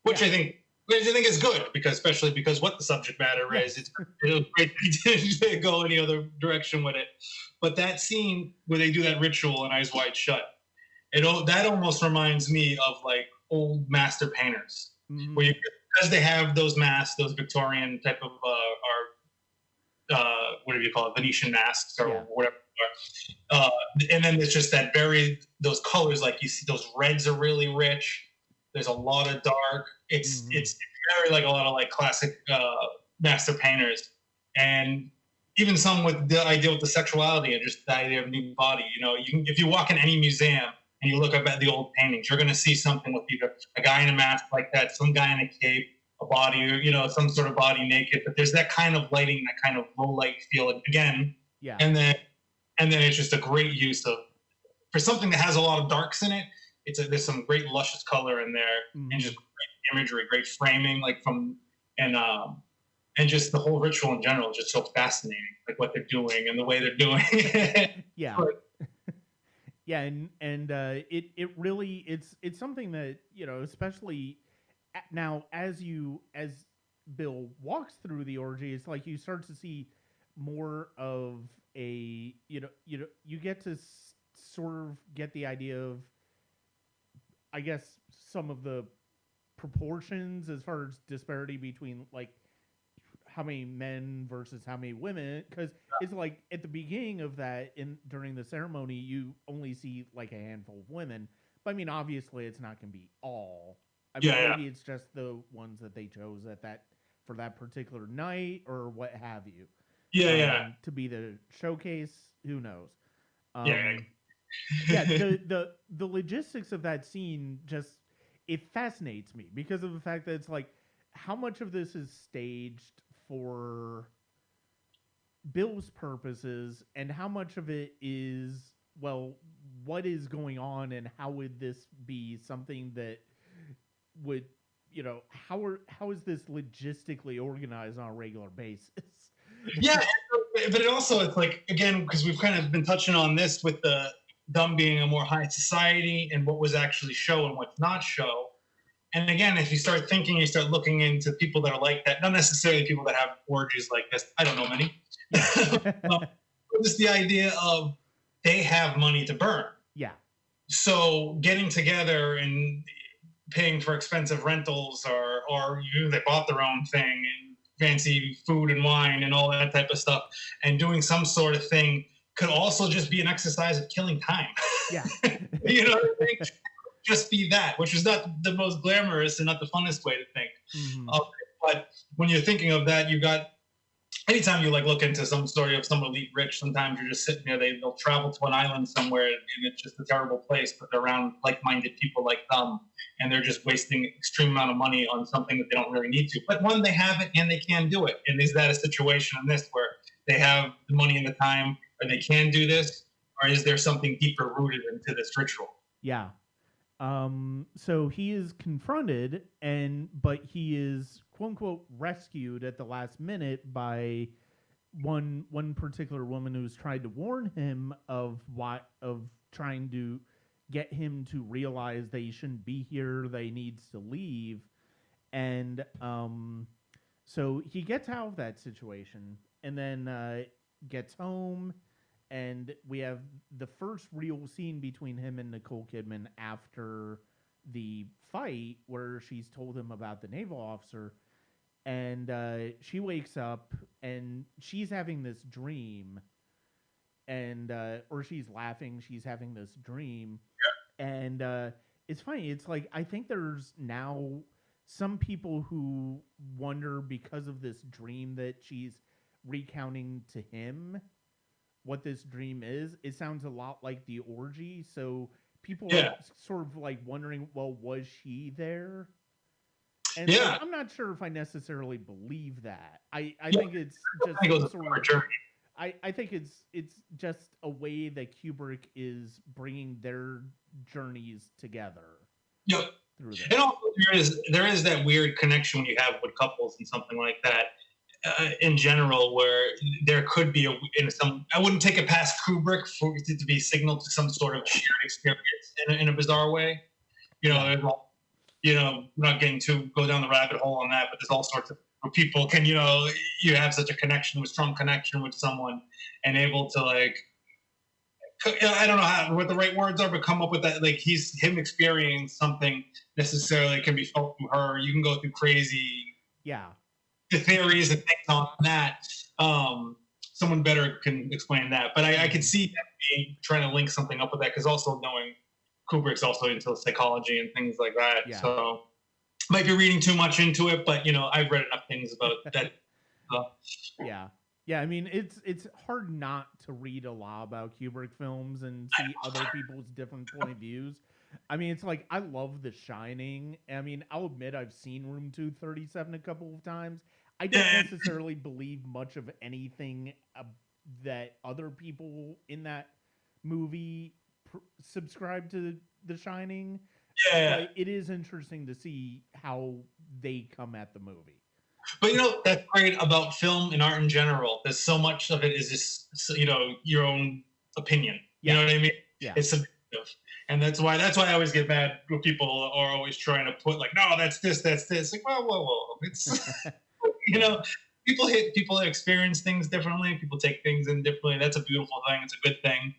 Which I think is good, especially because what the subject matter is, it's great to go any other direction with it. But that scene where they do that ritual in Eyes Wide Shut, that almost reminds me of like old master painters, where because they have those masks, those Victorian type of whatever you call it, Venetian masks or whatever. And then it's just that those colors, like you see, those reds are really rich. There's a lot of dark. It's very like a lot of like classic master painters, and even some with the idea with the sexuality and just the idea of new body. If you walk in any museum and you look up at the old paintings, you're going to see something with either a guy in a mask like that, some guy in a cape, a body, or some sort of body naked. But there's that kind of lighting, that kind of low light feel again. Yeah. And then it's just a great use of, for something that has a lot of darks in it. There's some great luscious color in there, and just great imagery, great framing, and just the whole ritual in general is just so fascinating, like what they're doing and the way they're doing it. Yeah. Yeah, and it really it's something that especially now as Bill walks through the orgy, it's like you start to see more of a you get to sort of get the idea of, I guess, some of the proportions as far as disparity between like how many men versus how many women, because it's like at the beginning of that, during the ceremony, you only see like a handful of women. But I mean, obviously, it's not going to be all. I mean, maybe it's just the ones that they chose for that particular night or what have you. To be the showcase. Who knows? The logistics of that scene it fascinates me because of the fact that it's like how much of this is staged for Bill's purposes and how much of it is, well, what is going on and how would this be something that would, how is this logistically organized on a regular basis? Yeah, but it also, it's like, again, because we've kind of been touching on this with them being a more high society and what was actually show and what's not show. And again, if you start thinking, you start looking into people that are like that, not necessarily people that have orgies like this. I don't know many. Just the idea of they have money to burn. Yeah. So getting together and paying for expensive rentals or they bought their own thing and fancy food and wine and all that type of stuff and doing some sort of thing could also just be an exercise of killing time. Yeah. You know what I mean? Just be that, which is not the most glamorous and not the funnest way to think. But when you're thinking of that, you've got, anytime you like look into some story of some elite rich, sometimes you're just sitting there, they'll travel to an island somewhere and it's just a terrible place, but they're around like-minded people like them. and they're just wasting extreme amount of money on something that they don't really need to. But one, they have it and they can do it. And is that a situation in this where they have the money and the time, or they can do this, or is there something deeper rooted into this ritual? Yeah. So he is confronted, but he is quote unquote rescued at the last minute by one particular woman who's tried to warn him of trying to get him to realize that he shouldn't be here, that he needs to leave. And so he gets out of that situation and then gets home, and we have the first real scene between him and Nicole Kidman after the fight, where she's told him about the naval officer, and she wakes up and she's having this dream, and or she's laughing, she's having this dream, and it's funny. It's like, I think there's now some people who wonder, because of this dream that she's recounting to him, what this dream is. It sounds a lot like the orgy, so people are sort of like wondering, well, was she there? And so I'm not sure if I necessarily believe that. I think it's just sort of, I think it's just a way that Kubrick is bringing their journeys together. Yep. Through this. And also there is that weird connection when you have with couples and something like that. In general, where there could be I wouldn't take it past Kubrick for it to be signaled to some sort of shared experience in a bizarre way. We're not getting to go down the rabbit hole on that, but there's all sorts of people can, you have such a strong connection with someone, and able to, like, I don't know what the right words are, but come up with that, like, him experiencing something necessarily can be felt through her. You can go through crazy the theories and things on that. Someone better can explain that, but I could see that being trying to link something up with that, because also knowing Kubrick's also into psychology and things like that. Yeah. So might be reading too much into it, but I've read enough things about that. Yeah. I mean, it's hard not to read a lot about Kubrick films and see other people's different point of views. I mean, it's like, I love The Shining. I mean, I'll admit I've seen Room 237 a couple of times. I don't necessarily believe much of anything that other people in that movie subscribe to The Shining. Yeah. But it is interesting to see how they come at the movie. But that's great about film and art in general. There's so much of it is just your own opinion. You know what I mean? Yeah. It's subjective. And that's why I always get mad when people are always trying to put, like, no, that's this. Like, whoa. It's people experience things differently. People take things in differently. That's a beautiful thing. It's a good thing.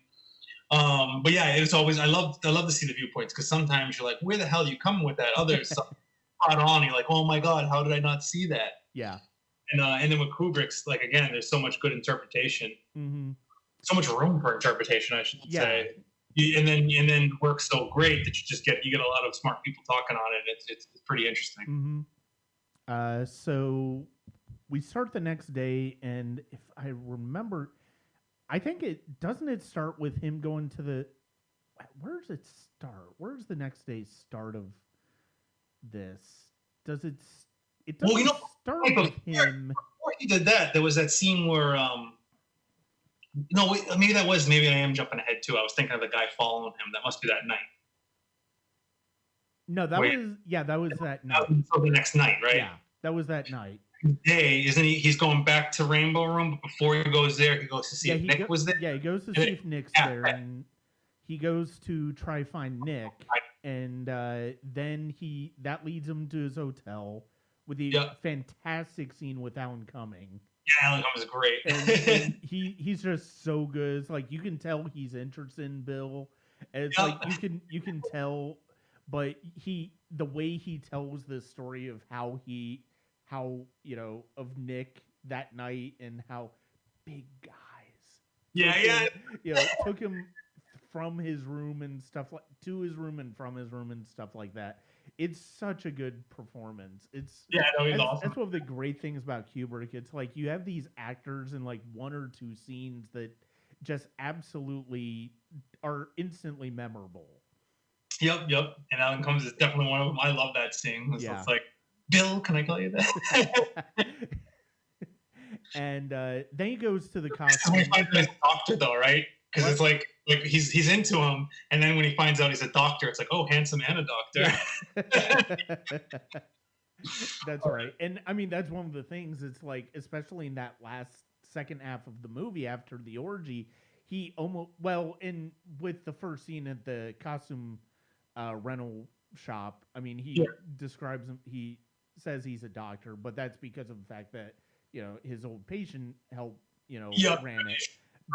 But yeah, it's always, I love to see the viewpoints, because sometimes you're like, where the hell are you coming with that? Others spot on. You're like, oh my God, how did I not see that? Yeah. And then with Kubrick's, like, again, there's so much good interpretation, so much room for interpretation, I should say. And then works so great that you get a lot of smart people talking on it. It's pretty interesting. So we start the next day, and if I remember, I think it start with him going to the. Where does it start? Where's the next day's start of this? Does it? It doesn't start with him. Before he did that, there was that scene where no, wait, maybe I am jumping ahead too. I was thinking of the guy following him. That must be that night. No, that was that night. So the next night, right? Yeah, that was that night. Day, isn't he? He's going back to Rainbow Room, but before he goes there, he goes to see if Nick was there. Yeah, he goes to see if Nick's there, and he goes to try find Nick, and then that leads him to his hotel with the fantastic scene with Alan Cumming. Yeah, Alan Cumming is great. and he's just so good. It's like, you can tell he's interested in Bill. And it's like, you can tell, but the way he tells the story of how of Nick that night, and how big guys took him from his room and stuff, like to his room and from his room and stuff like that. It's such a good performance. He's awesome. That's one of the great things about Kubrick. It's like, you have these actors in like one or two scenes that just absolutely are instantly memorable. Yep. And Alan Combs is definitely one of them. I love that scene. Yeah. It's like, Bill, can I call you that? And then he goes to the When costume. he finds out he's a doctor, though, right? Because it's like he's into him, and then when he finds out he's a doctor, it's like, oh, handsome and a doctor. Yeah. That's right. And I mean, that's one of the things. It's like, especially in that second half of the movie after the orgy, he almost, and with the first scene at the costume rental shop, I mean, he describes him, he says he's a doctor, but that's because of the fact that, his old patient helped, ran it.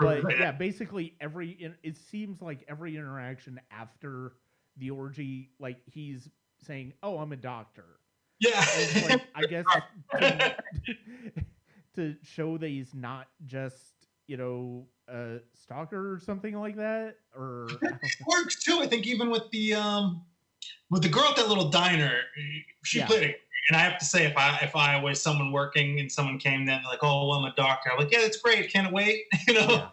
But yeah, basically it seems like every interaction after the orgy, like he's saying, "Oh, I'm a doctor." Yeah. And like, I guess to show that he's not just, a stalker or something like that, or it works too. I think even with the girl at that little diner, she played it. And I have to say, if I was someone working and someone came then like, oh, well, I'm a doctor, I'm like, yeah, that's great, can't wait, Yeah.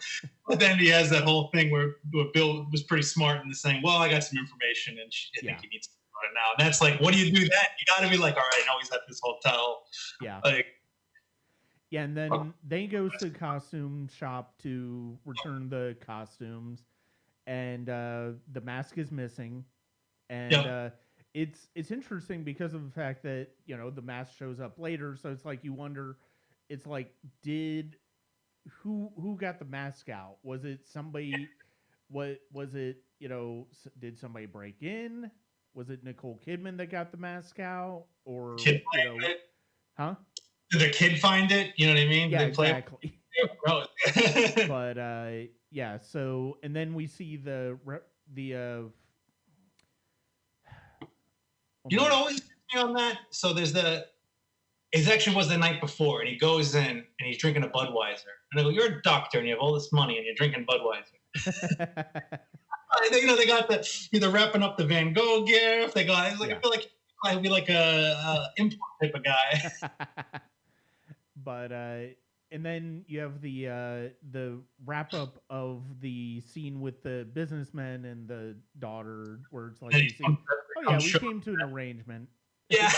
But then he has that whole thing where Bill was pretty smart in saying, well, I got some information and I think he needs to know it now. And that's like, what do you do then? You got to be like, all right, now he's at this hotel. Yeah. Like, yeah, and then he goes to the costume shop to return the costumes, and the mask is missing, and it's interesting because of the fact that the mask shows up later, so it's like you wonder, it's like, who got the mask out? Was it somebody? What was it? Did somebody break in? Was it Nicole Kidman that got the mask out, or huh? Did the kid find it? You know what I mean? Yeah, exactly. But yeah. So, and then we see the. You know what always gets me on that? So there's it actually was the night before, and he goes in and he's drinking a Budweiser. And I go, you're a doctor and you have all this money and you're drinking Budweiser. They got they're wrapping up the Van Gogh gift. They got, I feel like I'd be like a import type of guy. But and then you have the wrap up of the scene with the businessman and the daughter, where it's like, you see, we came to an arrangement. Yeah.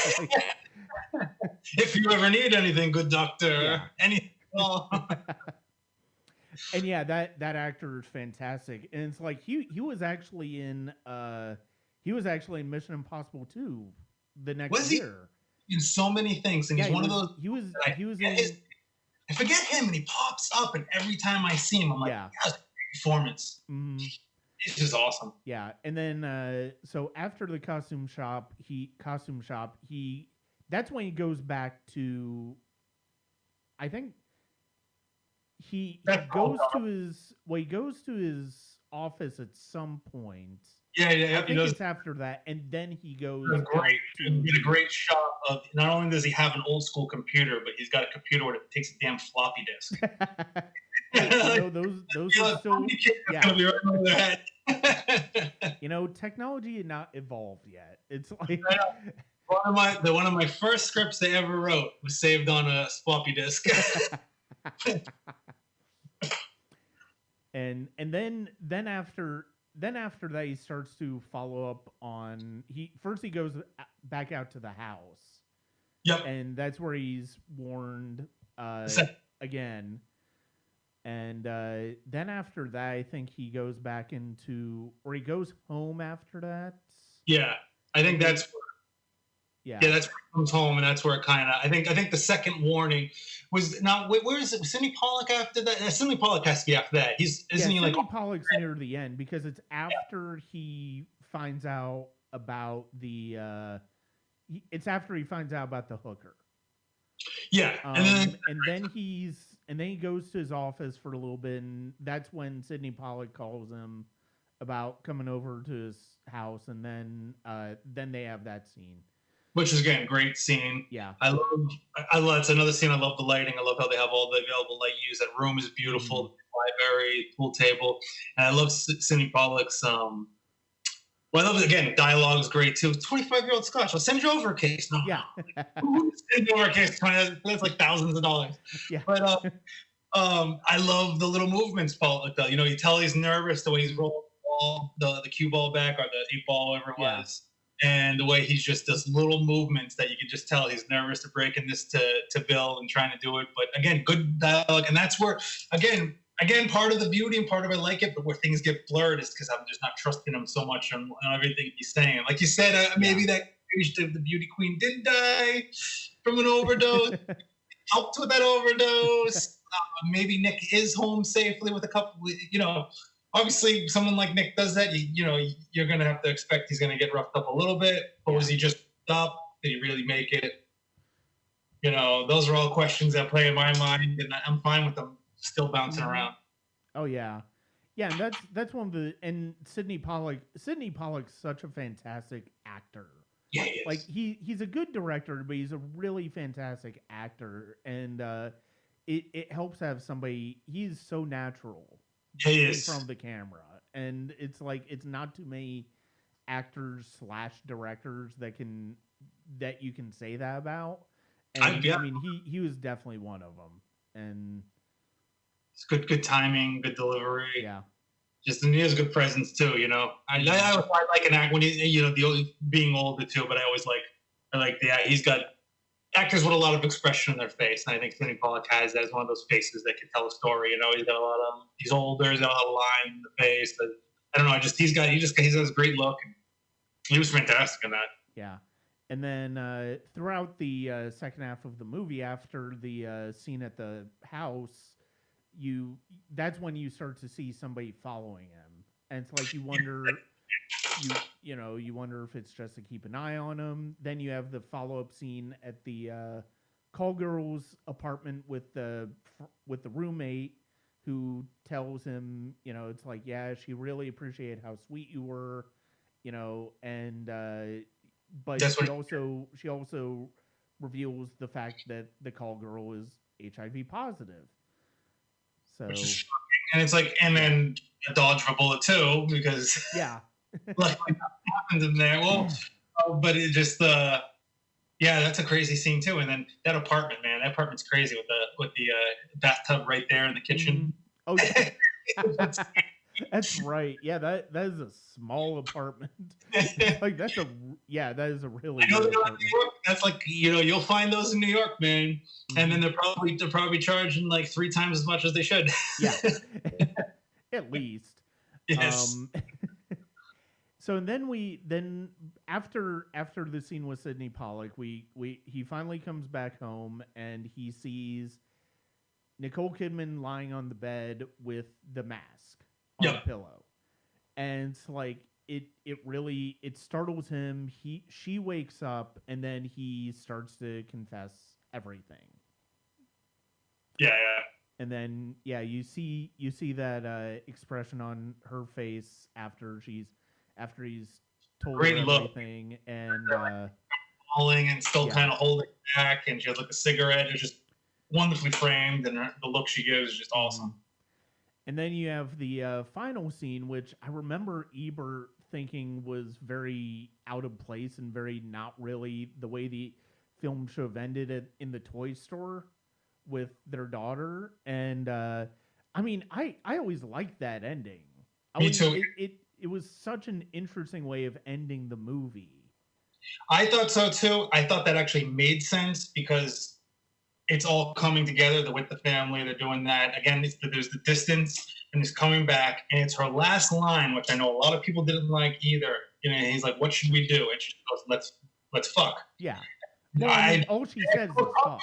If you ever need anything, good doctor, anything. And yeah, that actor is fantastic, and it's like he was actually in Mission Impossible 2 the next year. In so many things, and he's one of those. He was in. I forget him, and he pops up, and every time I see him, I'm like, that's a great performance. Mm-hmm. He's just awesome. Yeah, and then so after the costume shop, that's when he goes back to. I think he goes to his office at some point. Yeah. I think it's after that, and then he goes. He did a great shot of. Not only does he have an old school computer, but he's got a computer where it takes a damn floppy disk. Those are still. Yeah. Be right over their head. Technology had not evolved yet. It's like one of my first scripts they ever wrote was saved on a floppy disk. and then after that, he starts to follow up on. He goes back out to the house. Yep. And that's where he's warned again. And then after that, I think he goes back or he goes home after that. Yeah, I think that's where. Yeah, that's where he comes home, and that's where it kind of. I think the second warning was now. Where is it? Sidney Pollack after that? Sidney Pollack has to be after that. Sidney Pollack's near the end because it's after he finds out about the. It's after he finds out about the hooker. Yeah, and then he goes to his office for a little bit, and that's when Sidney Pollack calls him about coming over to his house, and then they have that scene. Which is, again, great scene. Yeah. I love it's another scene. I love the lighting. I love how they have all the available light used. That room is beautiful. Mm-hmm. Library, pool table. And I love Sidney Pollack's I love it. Again, dialogue is great too. 25-year-old Scotch. I'll send you over a case. No. Yeah. Send you over a case. That's like thousands of dollars. Yeah. But I love the little movements Pollack does. You tell he's nervous the way he's rolling the ball, the cue ball back, or the 8 ball, whatever it Yeah. was. And the way he's just does little movements that you can just tell he's nervous to breaking this to Bill and trying to do it. But again, good dialogue. And that's where, again, part of the beauty and part of I like it, but where things get blurred is because I'm just not trusting him so much on everything he's saying. Like you said, maybe that the beauty queen did die from an overdose. Helped with that overdose. Maybe Nick is home safely with a couple, obviously someone like Nick does that, you're going to have to expect he's going to get roughed up a little bit. But was he just up? Did he really make it? Those are all questions that play in my mind, and I'm fine with them still bouncing around. Oh yeah. Yeah, and that's one of the, and Sidney Pollack's such a fantastic actor. Yeah, he is. Like he's a good director, but he's a really fantastic actor, and it helps to have somebody. He's so natural in front of the camera, and it's like it's not too many actors / directors that you can say that about. And I mean, he was definitely one of them, and it's good timing, good delivery. Yeah. And he has a good presence too, I like an act when being older too, but I like he's got actors with a lot of expression in their face, and I think Sidney Pollack has that as one of those faces that can tell a story. He's got a lot of he's older, he's got a lot of line in the face. But I don't know, he has this great look. And he was fantastic in that. Yeah, and then throughout the second half of the movie, after the scene at the house, that's when you start to see somebody following him, and it's like you wonder you wonder if it's just to keep an eye on him. Then you have the follow-up scene at the call girl's apartment with the roommate, who tells him, it's like, yeah, she really appreciated how sweet you were, and but she also reveals the fact that the call girl is HIV positive. So, which is shocking. And it's like, and then dodge a bullet too, because like what happened in there. Well, but it just that's a crazy scene too. And then that apartment, man, that apartment's crazy with the bathtub right there in the kitchen. Oh yeah. That's right. Yeah, that is a small apartment. Like that is a really good apartment. That's like, you'll find those in New York, man. And then they're probably charging like 3 times as much as they should. Yeah. At least. Yes. So then after the scene with Sidney Pollack, he finally comes back home and he sees Nicole Kidman lying on the bed with the mask on the pillow, and it's like it really startles him. She wakes up, and then he starts to confess everything. Yeah. And then you see that expression on her face after he's told Great her look. everything, and falling and still kind of holding back, and she has like a cigarette. It's just wonderfully framed, and the look she gives is just awesome. And then you have the final scene, which I remember Ebert thinking was very out of place and very not really the way the film should have ended in the toy store with their daughter. And I mean, I always liked that ending. Me too. It was such an interesting way of ending the movie. I thought so too. I thought that actually made sense because it's all coming together with the family. They're doing that. Again, there's the distance, and he's coming back, and it's her last line, which I know a lot of people didn't like either. He's like, "What should we do?" And she goes, "Let's fuck." Yeah. Well, all she says is fuck.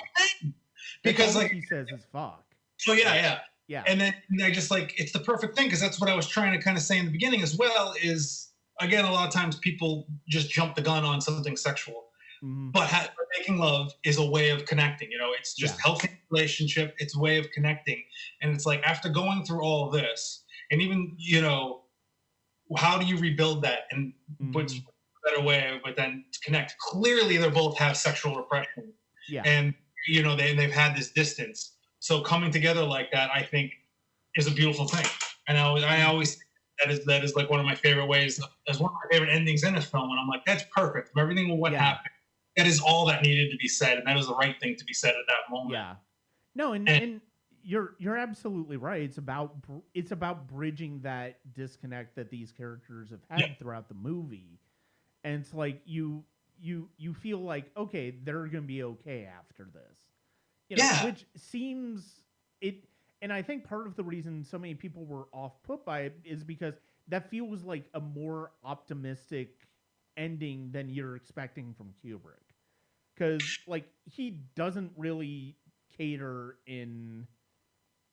Because all she says is fuck. So yeah. And then I just it's the perfect thing, because that's what I was trying to kind of say in the beginning as well. Is again, a lot of times people just jump the gun on something sexual. Mm-hmm. But making love is a way of connecting. It's just healthy relationship. It's a way of connecting. And it's like, after going through all of this, and even, how do you rebuild that? And which better way, but then to connect. Clearly, they both have sexual repression. Yeah. And, they've had this distance. So coming together like that, I think, is a beautiful thing. And I always think that is like one of my favorite ways, as one of my favorite endings in a film. And I'm like, that's perfect. Everything with what happened. That is all that needed to be said, and that is the right thing to be said at that moment. Yeah. No, and you're absolutely right. It's about bridging that disconnect that these characters have had Yeah. throughout the movie, and it's like you feel like, okay, they're gonna be okay after this, Yeah. which seems it. And I think part of the reason so many people were off put by it is because that feels like a more optimistic ending than you're expecting from Kubrick, because like he doesn't really cater in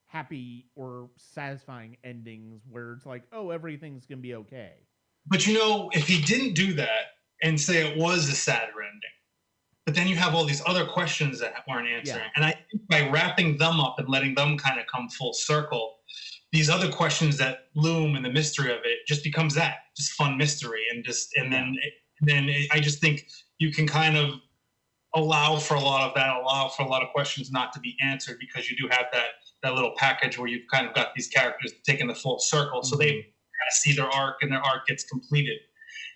happy or satisfying endings where it's like, oh, everything's gonna be okay. But if he didn't do that and say it was a sadder ending, but then you have all these other questions that weren't answering. Yeah. And I think by wrapping them up and letting them kind of come full circle, these other questions that loom and the mystery of it just becomes that, just fun mystery. Then I just think you can kind of allow for a lot of questions not to be answered, because you do have that little package where you've kind of got these characters taking the full circle. So they kind of see their arc and their arc gets completed.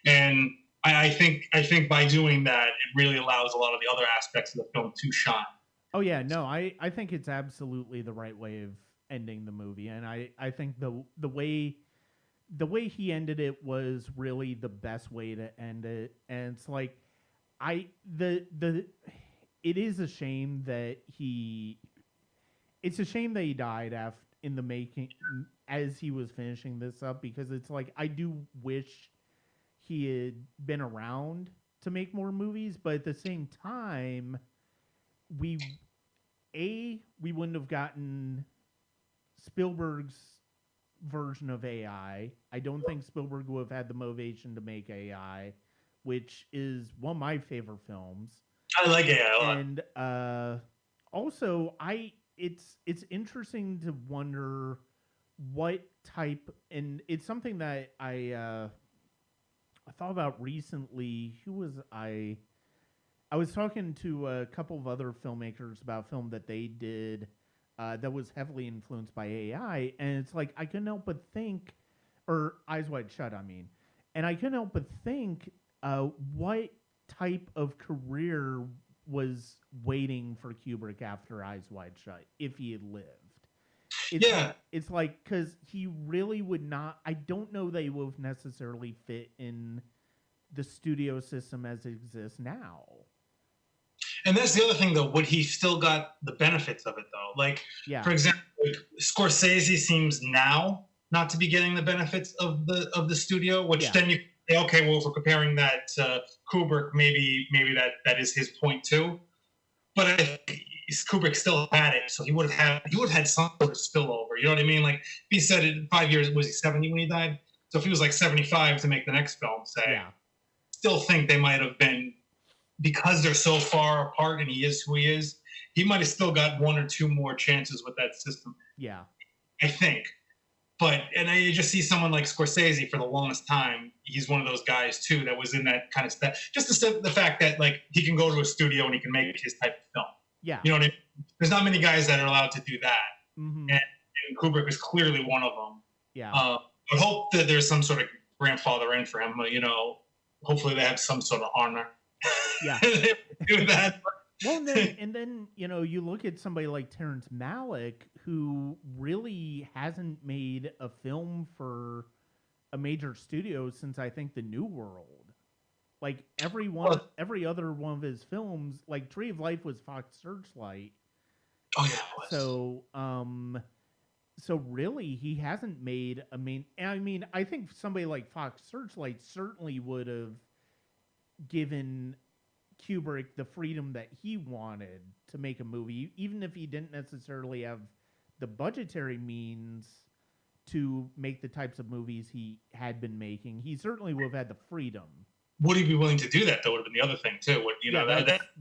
And I think by doing that, it really allows a lot of the other aspects of the film to shine. Oh yeah, no, I think it's absolutely the right way of ending the movie, and I think the way he ended it was really the best way to end it. And it's like it is a shame that he died in the making as he was finishing this up, because it's like I do wish he had been around to make more movies, but at the same time, we wouldn't have gotten Spielberg's version of AI. I don't think Spielberg would have had the motivation to make AI, which is one of my favorite films. I like AI a lot. And also, it's interesting to wonder what type, and it's something that I thought about recently. Who was I? I was talking to a couple of other filmmakers about a film that they did that was heavily influenced by AI, and it's like I couldn't help but think, or Eyes Wide Shut, I mean, and I couldn't help but think what type of career was waiting for Kubrick after Eyes Wide Shut if he had lived. It's like, because he really would not. I don't know that he would have necessarily fit in the studio system as it exists now. And that's the other thing, though. Would he still got the benefits of it, though? Like, for example, Scorsese seems now not to be getting the benefits of the studio. Which then you say, okay, well, if we're comparing that to Kubrick, maybe that is his point too. But I think Kubrick still had it, so he would have had some sort of spillover. You know what I mean? Like he said, in 5 years, was he 70 when he died? So if he was like 75 to make the next film, say, still think they might have been, because they're so far apart and he is who he is, he might have still got one or two more chances with that system. Yeah. I think. But, and I just see someone like Scorsese for the longest time. He's one of those guys too that was in that kind of stuff. Just the fact that like he can go to a studio and he can make his type of film. Yeah. You know what I mean? There's not many guys that are allowed to do that. Mm-hmm. And Kubrick is clearly one of them. Yeah. I hope that there's some sort of grandfather in for him. Hopefully they have some sort of honor. Yeah. Do that. Well, then you look at somebody like Terrence Malick, who really hasn't made a film for a major studio since I think The New World. Like every other one of his films, like Tree of Life was Fox Searchlight. Oh yeah, it was. So really, he hasn't made a main. I mean, I think somebody like Fox Searchlight certainly would have given Kubrick the freedom that he wanted to make a movie, even if he didn't necessarily have the budgetary means to make the types of movies he had been making. He certainly would have had the freedom. Would he be willing to do that? That would have been the other thing too.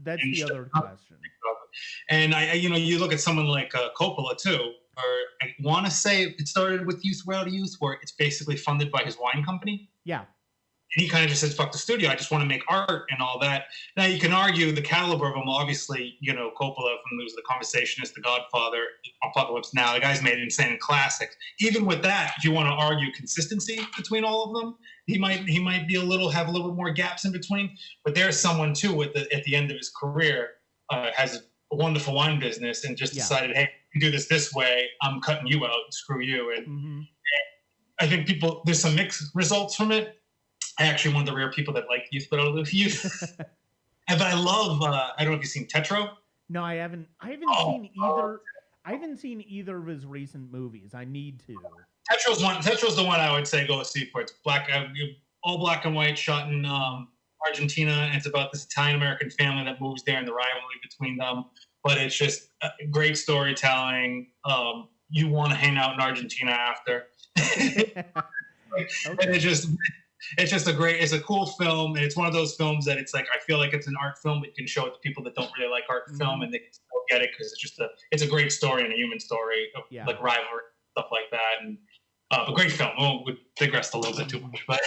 That's the other question. And you look at someone like Coppola too, or I want to say it started with Youth Without Youth, where it's basically funded by his wine company. Yeah. And he kind of just says, fuck the studio. I just want to make art and all that. Now, you can argue the caliber of them. Obviously, Coppola from The Conversationist, The Godfather, Apocalypse Now. The guy's made insane classics. Even with that, if you want to argue consistency between all of them, he might be have a little bit more gaps in between. But there's someone, too, at the end of his career, has Wonderful Wine business and just decided, hey, you do this way, I'm cutting you out, screw you. And I think there's some mixed results from it. I actually one of the rare people that like youth, but I love youth. But I love, I don't know if you've seen Tetro. No, I haven't seen either. I haven't seen either of his recent movies. I need to. Tetro's the one I would say go see for. It's all black and white, shot in Argentina, and it's about this Italian-American family that moves there and the rivalry between them. But it's just great storytelling. You want to hang out in Argentina after. Okay. And it's a cool film, and it's one of those films that it's like I feel like it's an art film, but you can show it to people that don't really like art film, and they can still get it because it's a great story and a human story of like rivalry stuff like that, and a great film. We digressed a little bit too much, but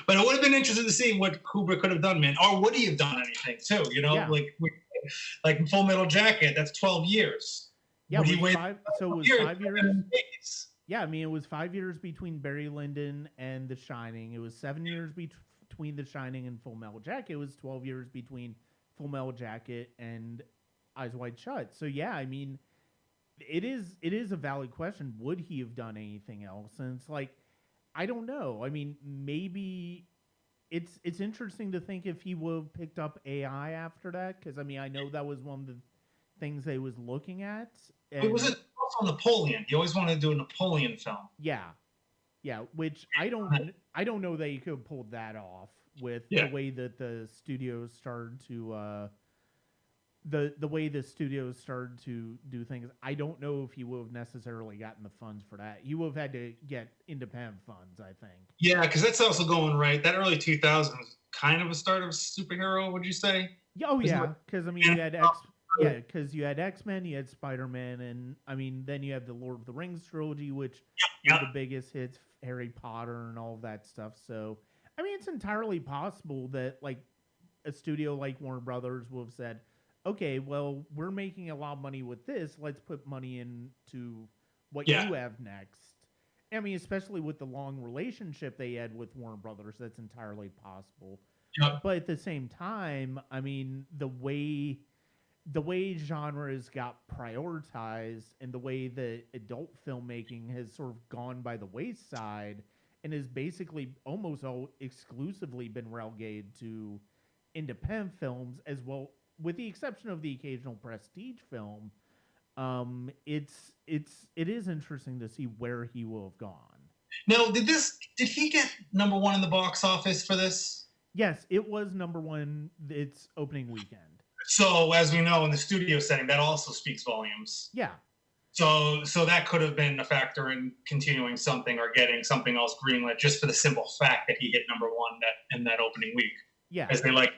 but it would have been interesting to see what Kubrick could have done, man, or would he have done anything too? You know, like Full Metal Jacket. That's 12 years. Yeah, it was 5 years. Yeah, I mean, it was 5 years between Barry Lyndon and The Shining. It was 7 years between The Shining and Full Metal Jacket. It was 12 years between Full Metal Jacket and Eyes Wide Shut. So yeah, I mean, it is a valid question. Would he have done anything else? And it's like, I don't know. I mean, maybe it's interesting to think if he would have picked up AI after that, because I mean, I know that was one of the things they was looking at. It was also Napoleon. He always wanted to do a Napoleon film. Yeah, which I don't know that you could have pulled that off with the way that the studios started to the way the studios started to do things. I don't know if he would have necessarily gotten the funds for that. He would have had to get independent funds, I think. Yeah, because that's also going right. That early 2000s was kind of a start of superhero. Would you say? Oh yeah, because I mean you had because you had X-Men, you had Spider-Man, and I mean then you have the Lord of the Rings trilogy, which were the biggest hits, Harry Potter and all of that stuff. So I mean it's entirely possible that like a studio like Warner Brothers would have said, okay, well, we're making a lot of money with this. Let's put money into what you have next. I mean, especially with the long relationship they had with Warner Brothers, that's entirely possible. Yep. But at the same time, I mean, the way genres got prioritized and the way that adult filmmaking has sort of gone by the wayside and has basically almost all exclusively been relegated to independent films as well, with the exception of the occasional prestige film. It is interesting to see where he will have gone. Now, did he get number one in the box office for this? Yes, it was number one its opening weekend. So, as we know, in the studio setting, that also speaks volumes. Yeah. So that could have been a factor in continuing something or getting something else greenlit, just for the simple fact that he hit number one in that opening week. Yeah. As they like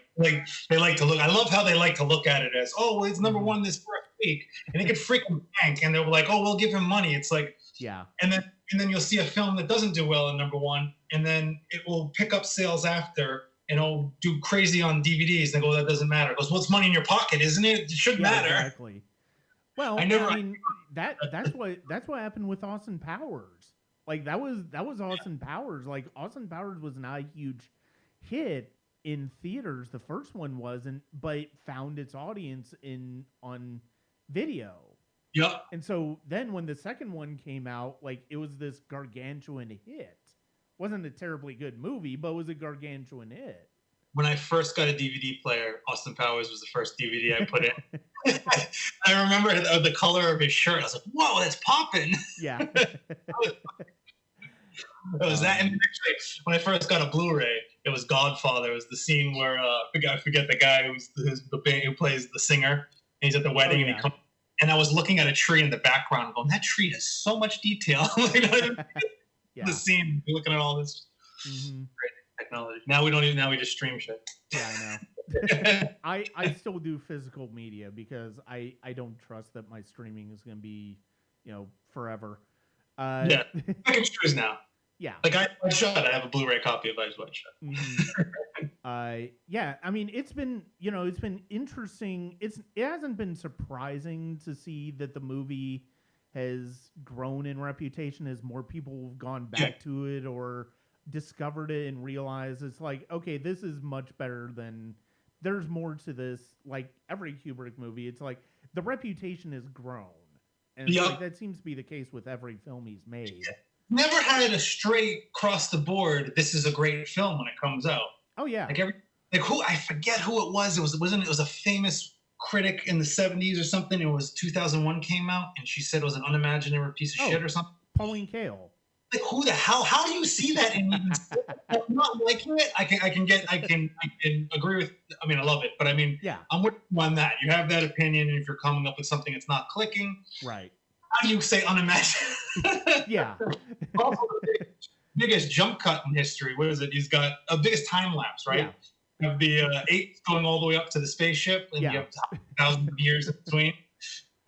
to look. I love how they like to look at it as, oh, it's number one this first week, and it could freaking bank, and they were like, oh, we'll give him money. It's like, yeah. And then you'll see a film that doesn't do well in number one, and then it will pick up sales after. And it'll do crazy on DVDs. And they go, that doesn't matter. It goes, well, it's money in your pocket, isn't it? It shouldn't matter. Exactly. Well, that's what happened with Austin Powers. Like that was Austin Powers. Like Austin Powers was not a huge hit in theaters. The first one wasn't, but it found its audience on video. Yep. And so then when the second one came out, like it was this gargantuan hit. Wasn't a terribly good movie, but it was a gargantuan hit. When I first got a DVD player, Austin Powers was the first DVD I put in. I remember the color of his shirt. I was like, whoa, that's popping. Yeah. It was that. And actually, when I first got a Blu-ray, it was Godfather. It was the scene where, I forget the guy who plays the singer. And he's at the wedding and he comes. And I was looking at a tree in the background going, that tree has so much detail. The scene, you're looking at all this great technology. Now we just stream shit. Yeah, I know. I still do physical media because I don't trust that my streaming is going to be, forever. I can choose now. Yeah. Like I have a Blu-ray copy of Eyes Wide Shut. Yeah, I mean, it's been interesting. It hasn't been surprising to see that the movie has grown in reputation as more people have gone back to it or discovered it and realized it's like, okay, this is much better than there's more to this. Like every Kubrick movie, it's like the reputation has grown, and it's like that seems to be the case with every film he's made. Never had a straight across the board. This is a great film when it comes out. Oh yeah, like who, I forget who it was. It was a famous critic in the 70s or something. It was 2001 came out, and she said it was an unimaginary piece of shit or something. Pauline Kael. Like who the hell? How do you see that and even I'm not liking it? I can agree with. I mean, I love it, but I mean, I'm with you on that. You have that opinion, and if you're coming up with something that's not clicking, right? How do you say unimaginable? Yeah. Also, the biggest jump cut in history. What is it? He's got a biggest time lapse, right? Yeah. You have the apes going all the way up to the spaceship, and you have thousands of years in between.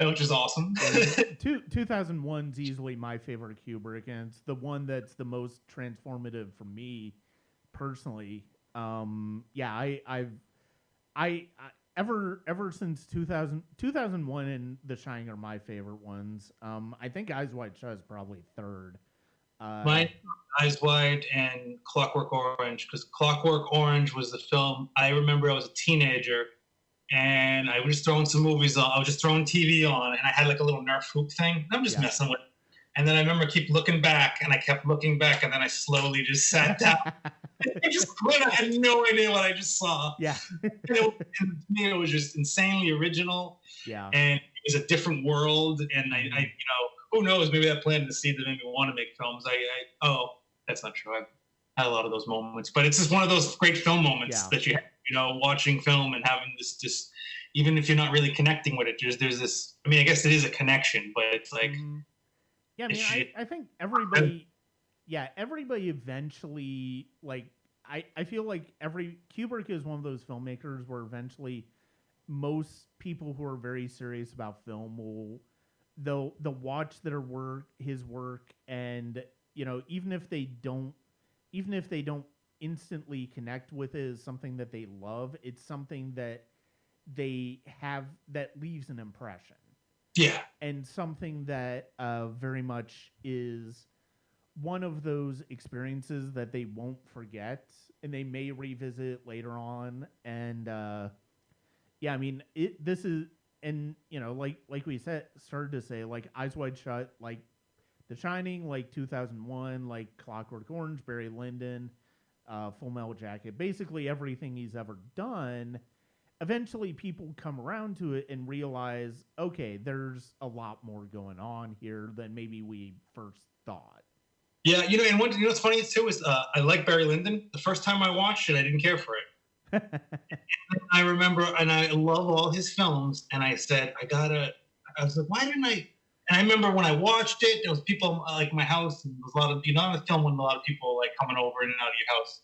Which is awesome. 2001's easily my favorite Kubrick, and it's the one that's the most transformative for me personally. Ever since 2001 and The Shining are my favorite ones. I think Eyes Wide Shut is probably third. Mine, Eyes Wide and Clockwork Orange, because Clockwork Orange was the film I remember. I was a teenager. And I was just throwing some movies on. I was just throwing TV on, and I had like a little Nerf hoop thing. I'm just messing with it. And then I remember keep looking back, and I kept looking back, and then I slowly just sat down. I just quit. I had no idea what I just saw. Yeah. And to me, it was just insanely original. Yeah. And it was a different world. And I who knows? Maybe that planted the seed that made me want to make films. That's not true. I've had a lot of those moments, but it's just one of those great film moments that you have. Watching film and having this just, even if you're not really connecting with it, there's this. I mean, I guess it is a connection, but it's like, I mean, I think everybody eventually, like, I feel like Kubrick is one of those filmmakers where eventually most people who are very serious about film they'll watch his work, and even if they don't instantly connect with it as something that they love, it's something that they have that leaves an impression. Yeah. And something that very much is one of those experiences that they won't forget and they may revisit later on. And I mean, this is, and like we started to say, like Eyes Wide Shut, like The Shining, like 2001, like Clockwork Orange, Barry Lyndon, Full Metal Jacket, basically everything he's ever done, eventually people come around to it and realize, okay, there's a lot more going on here than maybe we first thought. Yeah, and what's funny too is I like Barry Lyndon. The first time I watched it, I didn't care for it. I remember, and I love all his films, and I said, I was like, why didn't I? And I remember when I watched it, there was people like my house, and there was a lot of, on the film when a lot of people like coming over in and out of your house.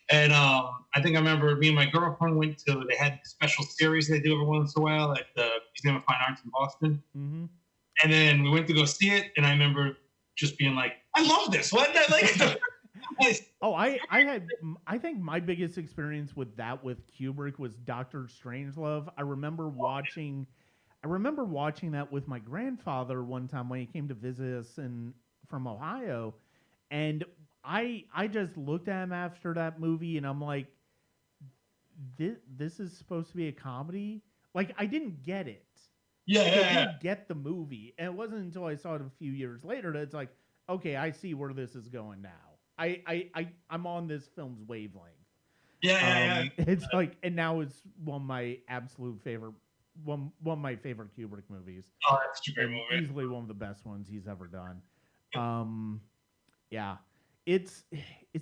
And I think I remember me and my girlfriend they had a special series they do every once in a while at the Museum of Fine Arts in Boston. Mm-hmm. And then we went to go see it, and I remember just being like, I love this. What? I like it. Oh, I think my biggest experience with Kubrick was Dr. Strangelove. I remember watching that with my grandfather one time when he came to visit us from Ohio, and I just looked at him after that movie, and I'm like, this is supposed to be a comedy? Like, I didn't get it. Yeah, I didn't get the movie, and it wasn't until I saw it a few years later that it's like, okay, I see where this is going now. I'm on this film's wavelength. Yeah. It's like, and now it's one of my absolute favorite. One of my favorite Kubrick movies. Oh, that's a great movie. Easily one of the best ones he's ever done. It's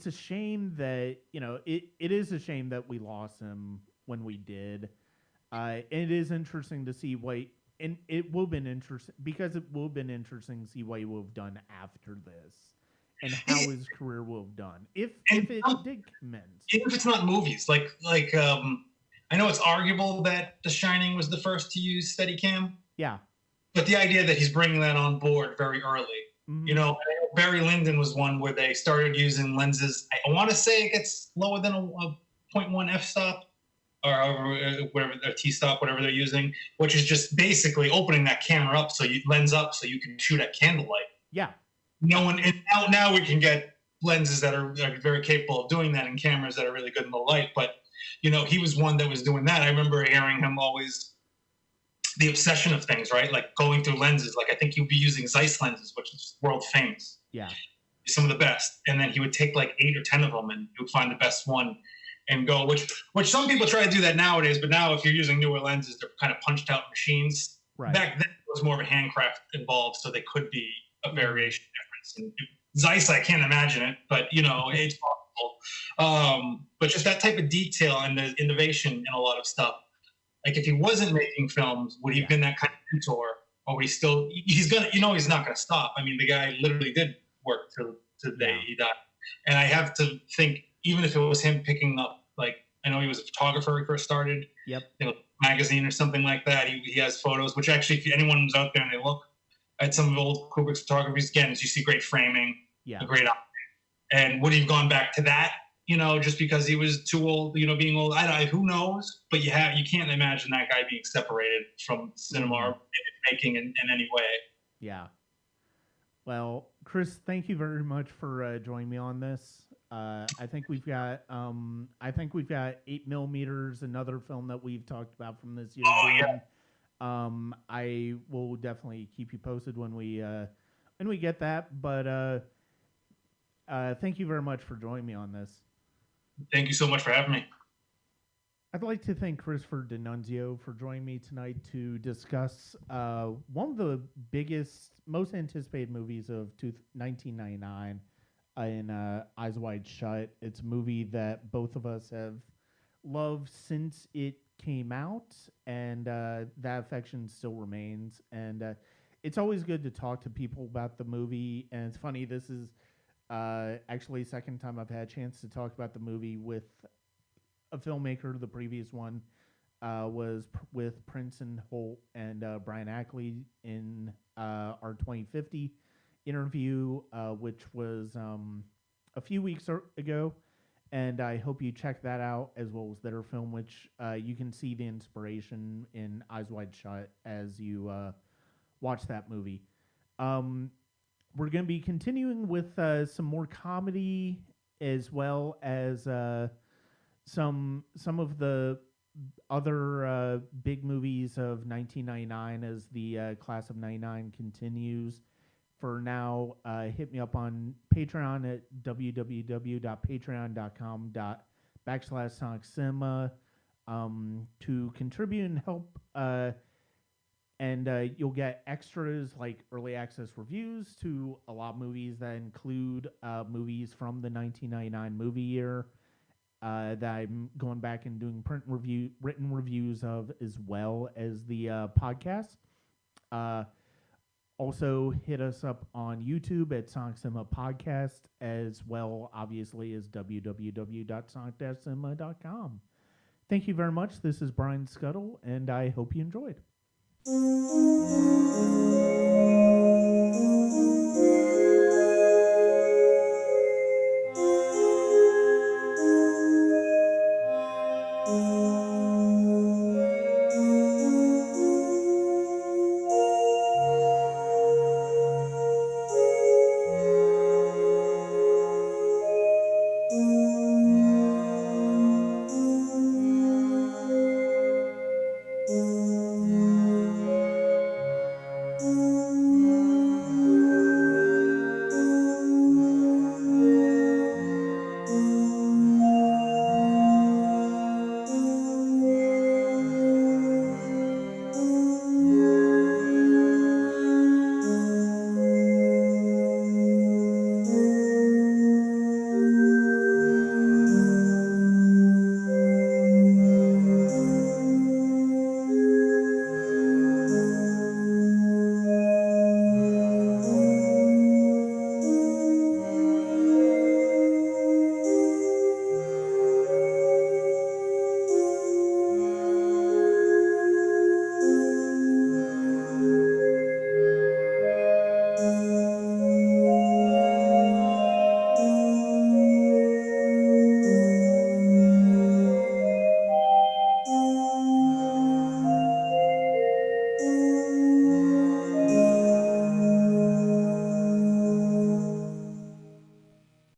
a shame that it is a shame that we lost him when we did. And it is interesting to see and it will have been interesting because it will have been interesting to see what he will have done after this and how his career will have done if it did commence. Even if it's not movies, like I know it's arguable that The Shining was the first to use Steadicam. Yeah. But the idea that he's bringing that on board very early. Mm-hmm. Barry Lyndon was one where they started using lenses. I want to say it gets lower than a 0.1 f-stop or whatever, their t-stop, whatever they're using, which is just basically opening that camera up lens up so you can shoot at candlelight. Yeah. Now we can get lenses that are very capable of doing that and cameras that are really good in the light, but he was one that was doing that. I remember hearing him always the obsession of things, right? Like going through lenses. Like I think he'd be using Zeiss lenses, which is world famous. Yeah. Some of the best. And then he would take like 8 or 10 of them and he would find the best one and go, which some people try to do that nowadays, but now if you're using newer lenses, they're kind of punched out machines. Right. Back then it was more of a handcraft involved, so they could be a variation difference. And Zeiss, I can't imagine it, but it's possible. But just that type of detail and the innovation in a lot of stuff. Like if he wasn't making films, would he have been that kind of mentor? Or he's gonna, he's not gonna stop. I mean, the guy literally did work till the day he died. And I have to think, even if it was him picking up, like, I know he was a photographer when he first started. Yep. Magazine or something like that. He has photos, which actually, if anyone's out there and they look at some of old Kubrick's photographies, again, you see great framing, a great optic. And would he have gone back to that, just because he was too old, being old? Who knows? But you can't imagine that guy being separated from cinema or making in any way. Yeah. Well, Chris, thank you very much for joining me on this. I think we've got 8 millimeters, another film that we've talked about from this year. Yeah. I will definitely keep you posted when we get that. But thank you very much for joining me on this. Thank you so much for having me. I'd like to thank Christopher DiNunzio for joining me tonight to discuss one of the biggest, most anticipated movies of 1999 in Eyes Wide Shut. It's a movie that both of us have loved since it came out, and that affection still remains. And it's always good to talk to people about the movie. And it's funny, this is actually the second time I've had a chance to talk about the movie with a filmmaker. The previous one was with Prince and Holt and Brian Ackley in our 2050 interview, which was a few weeks ago. And I hope you check that out, as well as their film, which you can see the inspiration in Eyes Wide Shut as you watch that movie. We're going to be continuing with some more comedy, as well as some of the other big movies of 1999 as the class of 99 continues. For now, hit me up on Patreon at www.patreon.com/SonicCinema to contribute and help. And you'll get extras like early access reviews to a lot of movies that include movies from the 1999 movie year that I'm going back and doing written reviews of, as well as the podcast. Also, hit us up on YouTube at Sonic Cinema Podcast, as well, obviously, as www.sonic-cinema.com. Thank you very much. This is Brian Scuttle, and I hope you enjoyed.